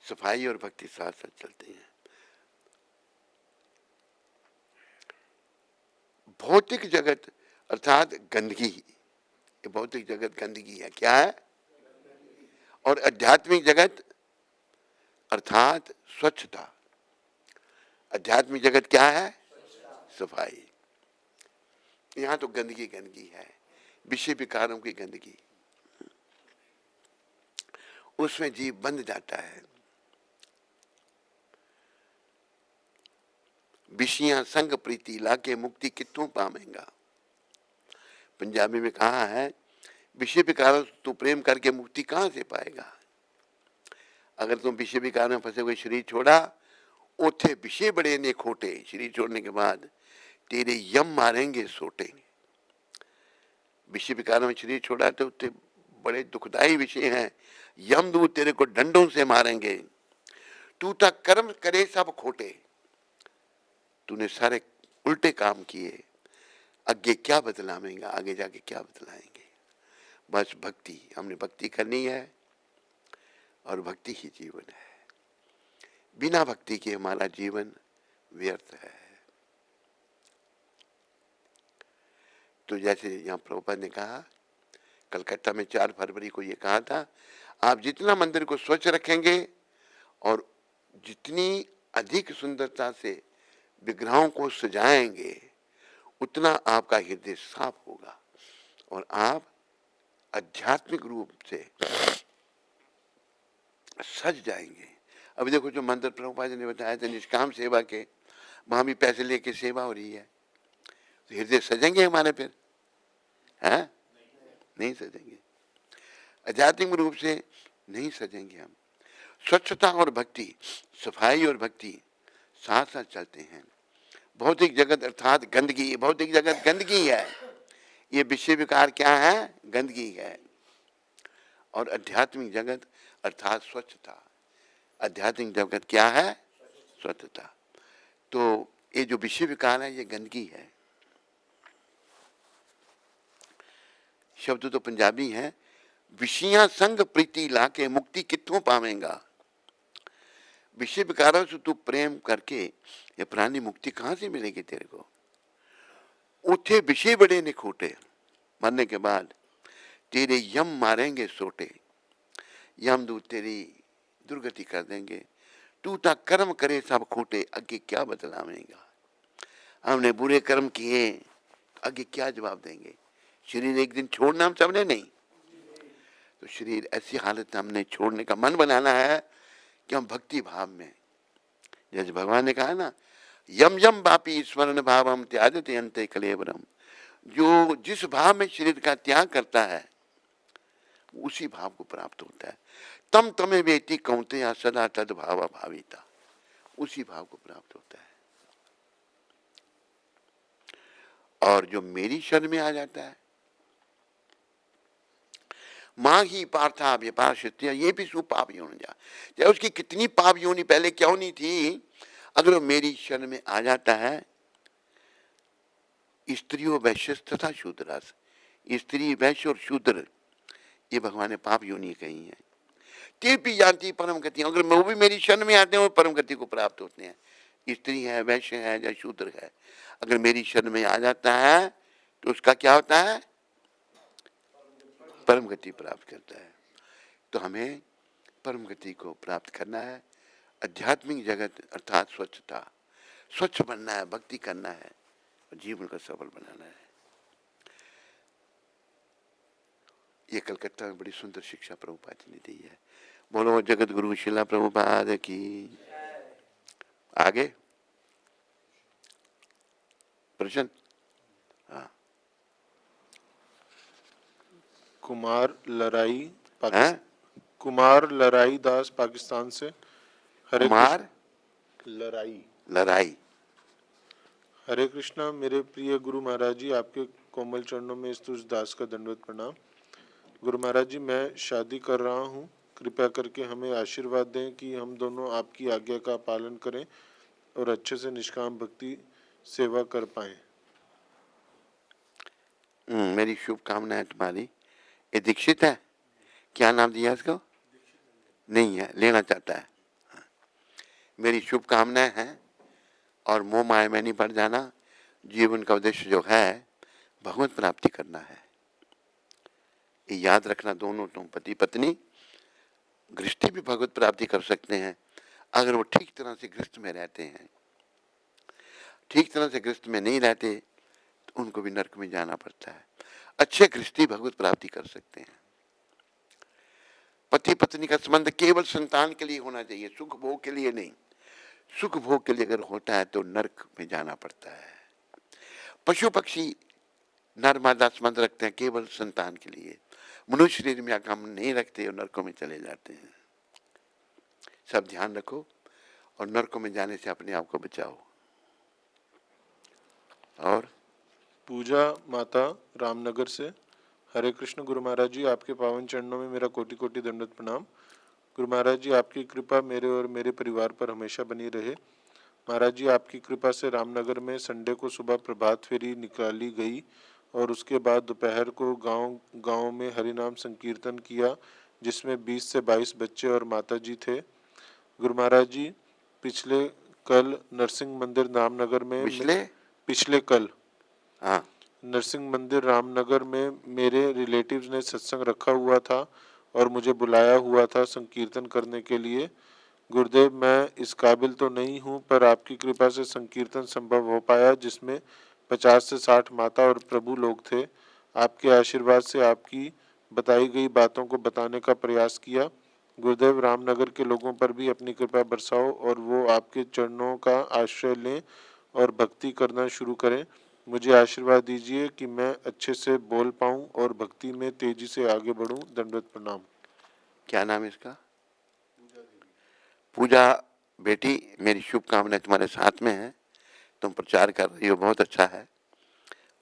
[SPEAKER 1] सफाई और भक्ति साथ साथ चलते हैं। भौतिक जगत अर्थात गंदगी, ये भौतिक जगत गंदगी है, क्या है? और आध्यात्मिक जगत अर्थात स्वच्छता। आध्यात्मिक जगत क्या है? सफाई। यहां तो गंदगी गंदगी है, विषय विकारों की गंदगी, उसमें जीव बंध जाता है। विषयां संग प्रीति लाके मुक्ति कितों पावेंगा। पंजाबी में कहा है, विषय विकारों से तू प्रेम करके मुक्ति कहां से पाएगा। अगर तुम विषय विकार में फंसे हुए शरीर छोड़ा, उठे विषय बड़े ने खोटे, शरीर छोड़ने के बाद तेरे यम मारेंगे सोटे। विषय विकारों में शरीर छोड़ा तो उठे बड़े दुखदायी विषय हैं, यमदूत तेरे को डंडों से मारेंगे। तू तक कर्म करे सब खोटे, तूने सारे उल्टे काम किए, आगे क्या बदलावेंगा, आगे जाके क्या बदलाएंगे। बस भक्ति, हमने भक्ति करनी है और भक्ति ही जीवन है। बिना भक्ति के हमारा जीवन व्यर्थ है। तो जैसे यहाँ प्रभुपाद ने कहा, कलकत्ता में 4 फरवरी को ये कहा था, आप जितना मंदिर को स्वच्छ रखेंगे और जितनी अधिक सुंदरता से विग्रहों को सजाएंगे, उतना आपका हृदय साफ होगा और आप आध्यात्मिक रूप से सज जाएंगे। अभी देखो जो मंदिर प्रभुपाद जी ने बताया था निष्काम सेवा के, वहां भी पैसे लेके सेवा हो रही है, तो हृदय सजेंगे हमारे फिर? है नहीं सजेंगे, आध्यात्मिक रूप से नहीं सजेंगे हम। स्वच्छता और भक्ति, सफाई और भक्ति साथ साथ चलते हैं। भौतिक जगत अर्थात गंदगी, भौतिक जगत गंदगी है, ये विषय विकार क्या है? गंदगी है। और आध्यात्मिक जगत अर्थात स्वच्छता, आध्यात्मिक जगत क्या है? स्वच्छता। तो ये जो विषय विकार है ये गंदगी है। शब्द तो पंजाबी है, विषयां संग प्रीति लाके मुक्ति कितों पावेंगा। विषय विकारों से तू प्रेम करके ये प्राणी मुक्ति कहां से मिलेगी तेरे को। उठे विषय बड़े ने खोटे, मरने के बाद तेरे यम मारेंगे सोटे, यमदूत तेरी दुर्गति कर देंगे। तू ता कर्म करे सब खोटे, आगे क्या बदलावेगा। हमने बुरे कर्म किए, आगे क्या जवाब देंगे। शरीर एक दिन छोड़ना हम सबने नहीं, तो शरीर ऐसी हालत हमने छोड़ने का मन बनाना है कि हम भक्ति भाव में, जैसे भगवान ने कहा ना, यम यम बापी स्मरण भावम त्याजते अंते कलेवरम। जो जिस भाव में शरीर का त्याग करता है उसी भाव को प्राप्त होता है। तम तमे वेति कौते या सदा तद भाव भाविता, उसी भाव को प्राप्त होता है। और जो मेरी शरण में आ जाता है माँ ही पार्था व्यापार क्षेत्रीय, ये भी सुपाप योनि जा, चाहे उसकी कितनी पाप योनि पहले क्यों नहीं थी, अगर वो मेरी शरण में आ जाता है, स्त्रियों वैश्य तथा शूद्रास, स्त्री वैश्य और शूद्र, ये भगवान ने पाप योनि कही है। ते भी जानती परम गति, अगर वो भी मेरी शरण में आते हैं परम गति को प्राप्त होते हैं। स्त्री है, वैश्य है या शूद्र है, अगर मेरी शरण में आ जाता है तो उसका क्या होता है, परम गति प्राप्त करता है। तो हमें परम गति को प्राप्त करना है, आध्यात्मिक जगत अर्थात स्वच्छता, स्वच्छ बनना है, भक्ति करना है और जीवन को सफल बनाना है। ये कलकत्ता में बड़ी सुंदर शिक्षा प्रभुपाद जी ने दी है। बोलो जगत गुरु शिला प्रभुपाद की। आगे प्रश्न। हाँ,
[SPEAKER 3] कुमार लड़ाई दास पाकिस्तान से। हरे
[SPEAKER 1] कुमार लड़ाई।
[SPEAKER 3] हरे कृष्णा। मेरे प्रिय गुरु महाराज जी, आपके कोमल चरणों में स्तुति दास का दंडवत प्रणाम। गुरु महाराज जी, मैं शादी कर रहा हूँ, कृपया करके हमें आशीर्वाद दें कि हम दोनों आपकी आज्ञा का पालन करें और अच्छे से निष्काम भक्ति सेवा कर पाएं।
[SPEAKER 1] मेरी शुभकामनाएं तुम्हारी। ये दीक्षित है, क्या नाम दिया इसको? नहीं है, लेना चाहता है। मेरी शुभकामनाएं हैं और मोह माया में नहीं पड़ जाना। जीवन का उद्देश्य जो है भगवत प्राप्ति करना है, ये याद रखना। दोनों तुम पति पत्नी गृहस्थी भी भगवत प्राप्ति कर सकते हैं अगर वो ठीक तरह से गृहस्थ में रहते हैं। ठीक तरह से गृहस्थ में नहीं रहते तो उनको भी नरक में जाना पड़ता है। अच्छे गृहस्थी भगवत प्राप्ति कर सकते हैं। पति पत्नी का संबंध केवल संतान के लिए होना चाहिए, सुख भोग के लिए नहीं। सुख भोग के लिए अगर होता है तो नरक में जाना पड़ता है। पशु पक्षी नर मादा संबंध रखते हैं केवल संतान के लिए, मनुष्य शरीर में काम नहीं रखते और नरकों में चले जाते हैं। सब ध्यान रखो और नरकों में जाने से अपने आप को बचाओ। और
[SPEAKER 3] पूजा माता रामनगर से। हरे कृष्ण गुरु महाराज जी, आपके पावन चरणों में मेरा कोटि कोटि दंडवत प्रणाम। गुरु महाराज जी, आपकी कृपा मेरे और मेरे परिवार पर हमेशा बनी रहे। महाराज जी, आपकी कृपा से रामनगर में संडे को सुबह प्रभात फेरी निकाली गई और उसके बाद दोपहर को गांव में हरिनाम संकीर्तन किया, जिसमें 20 से 22 बच्चे और माता जी थे। गुरु महाराज जी, पिछले कल नरसिंह मंदिर रामनगर में पिछले कल
[SPEAKER 1] हाँ,
[SPEAKER 3] नरसिंह मंदिर रामनगर में मेरे रिलेटिव्स ने सत्संग रखा हुआ था और मुझे बुलाया हुआ था संकीर्तन करने के लिए। गुरुदेव, मैं इस काबिल तो नहीं हूँ, पर आपकी कृपा से संकीर्तन संभव हो पाया, जिसमें 50 से 60 माता और प्रभु लोग थे। आपके आशीर्वाद से आपकी बताई गई बातों को बताने का प्रयास किया। गुरुदेव, रामनगर के लोगों पर भी अपनी कृपा बरसाओ और वो आपके चरणों का आश्रय लें और भक्ति करना शुरू करें। मुझे आशीर्वाद दीजिए कि मैं अच्छे से बोल पाऊं और भक्ति में तेजी से आगे बढ़ूं। दंडवत प्रणाम।
[SPEAKER 1] क्या नाम है इसका? पूजा बेटी, मेरी शुभकामनाएं तुम्हारे साथ में है। तुम प्रचार कर रही हो, बहुत अच्छा है।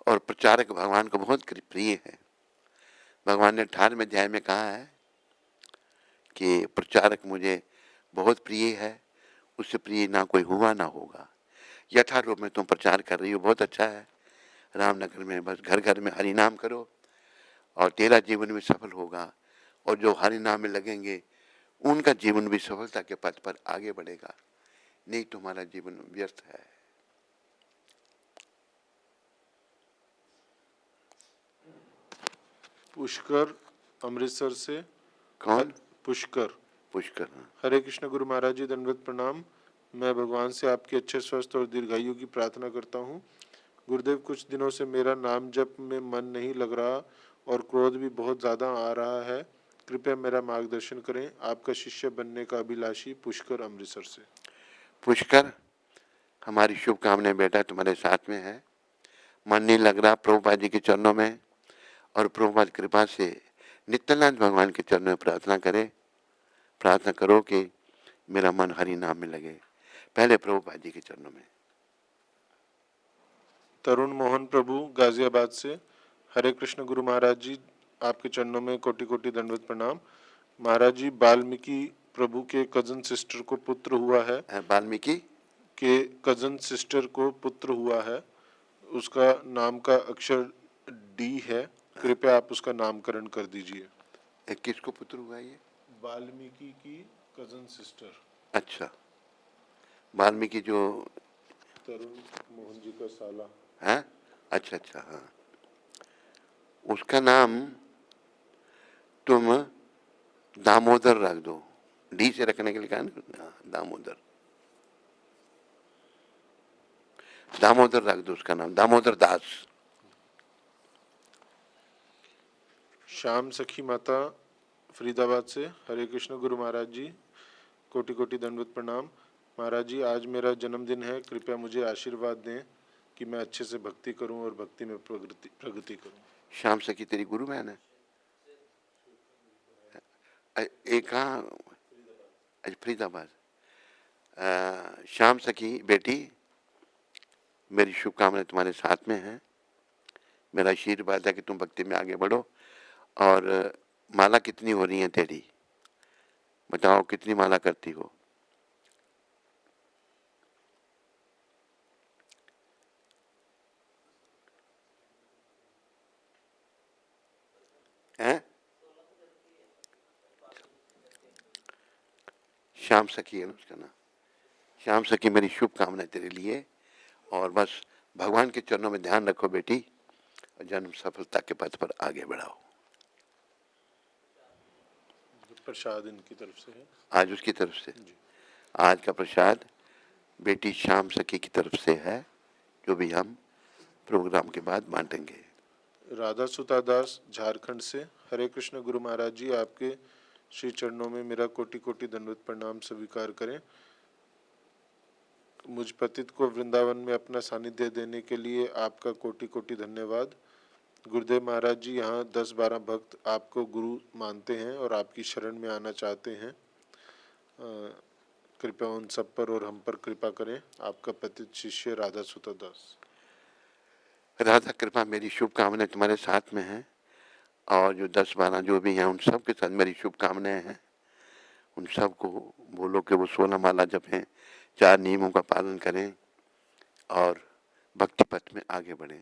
[SPEAKER 1] और प्रचारक भगवान को बहुत प्रिय है। भगवान ने 18वें अध्याय में कहा है कि प्रचारक मुझे बहुत प्रिय है, उससे प्रिय ना कोई हुआ ना होगा। यथारूप में तुम प्रचार कर रही हो, बहुत अच्छा है। रामनगर में बस घर घर में हरि नाम करो और तेरा जीवन भी सफल होगा। और जो हरि नाम में लगेंगे उनका जीवन भी सफलता के पथ पर आगे बढ़ेगा, नहीं तुम्हारा जीवन व्यर्थ है।
[SPEAKER 3] पुष्कर अमृतसर से।
[SPEAKER 1] कौन?
[SPEAKER 3] पुष्कर।
[SPEAKER 1] पुष्कर।
[SPEAKER 3] हरे कृष्ण गुरु महाराज जी, दंडवत प्रणाम। मैं भगवान से आपके अच्छे स्वस्थ और दीर्घायु की प्रार्थना करता हूँ। गुरुदेव, कुछ दिनों से मेरा नाम जप में मन नहीं लग रहा और क्रोध भी बहुत ज़्यादा आ रहा है। कृपया मेरा मार्गदर्शन करें। आपका शिष्य बनने का अभिलाषी, पुष्कर अमृतसर से।
[SPEAKER 1] पुष्कर, हमारी शुभकामनाएं बेटा तुम्हारे साथ में है। मन नहीं लग रहा प्रभुपाद जी के चरणों में, और प्रभुपाद कृपा से नित्यानंद भगवान के चरणों में प्रार्थना करो कि मेरा मन हरि नाम में लगे, पहले प्रभुपाद जी के चरणों में।
[SPEAKER 3] तरुण मोहन प्रभु गाजियाबाद से। हरे कृष्ण गुरु महाराज जी, आपके चरणों में कोटि कोटि दंडवत प्रणाम। महाराज जी, वाल्मीकि प्रभु के कजन सिस्टर को पुत्र हुआ है,
[SPEAKER 1] वाल्मीकि
[SPEAKER 3] के कजन सिस्टर को पुत्र हुआ है, उसका नाम का अक्षर डी है, कृपया आप उसका नामकरण कर दीजिए।
[SPEAKER 1] किसको पुत्र हुआ ये?
[SPEAKER 3] वाल्मीकि की कजन सिस्टर,
[SPEAKER 1] अच्छा, वाल्मीकि जो
[SPEAKER 3] तरुण मोहन जी का साला।
[SPEAKER 1] है, अच्छा अच्छा, हाँ, उसका नाम तुम दामोदर रख दो, डी से रखने के लिए कहा ना, दामोदर, दामोदर रख दो उसका नाम, दामोदर दास।
[SPEAKER 3] श्याम सखी माता फरीदाबाद से, हरे कृष्ण गुरु महाराज जी, कोटि कोटि दंडवत प्रणाम। महाराज जी, आज मेरा जन्मदिन है, कृपया मुझे आशीर्वाद दें कि मैं अच्छे से भक्ति करूं और भक्ति में प्रगति करूं।
[SPEAKER 1] श्याम सखी तेरी गुरु बहन है? एक कहाँ? अच्छा, फरीदाबाद। श्याम सखी बेटी, मेरी शुभकामनाएं तुम्हारे साथ में है। मेरा आशीर्वाद है कि तुम भक्ति में आगे बढ़ो। और माला कितनी हो रही है तेरी? बताओ कितनी माला करती हो? हैं? श्याम सखी है ना उसका नाम। श्याम सखी, मेरी शुभकामनाएं तेरे लिए, और बस भगवान के चरणों में ध्यान रखो बेटी, और जन्म सफलता के पथ पर आगे बढ़ाओ।
[SPEAKER 3] प्रसाद इनकी तरफ से है
[SPEAKER 1] आज उसकी तरफ से, आज का प्रसाद बेटी श्याम सखी की तरफ से है, जो भी हम प्रोग्राम के बाद बांटेंगे।
[SPEAKER 3] राधा सुता दास झारखंड से, हरे कृष्ण गुरु महाराज जी, आपके श्री चरणों में मेरा कोटि कोटि दंडवत प्रणाम स्वीकार करें। मुझ पतित को वृंदावन में अपना सानिध्य देने के लिए आपका कोटि कोटि धन्यवाद। गुरुदेव महाराज जी, यहाँ 10-12 भक्त आपको गुरु मानते हैं और आपकी शरण में आना चाहते हैं, कृपया उन सब पर और हम पर कृपा करें। आपका पतित शिष्य राधा सुता दास।
[SPEAKER 1] राधा कृपा, मेरी शुभकामनाएं तुम्हारे साथ में हैं, और जो 10-12 जो भी हैं उन सब के साथ मेरी शुभकामनाएं हैं। उन सब को बोलो कि वो 16 माला जपें, 4 नियमों का पालन करें और भक्ति पथ में आगे बढ़ें।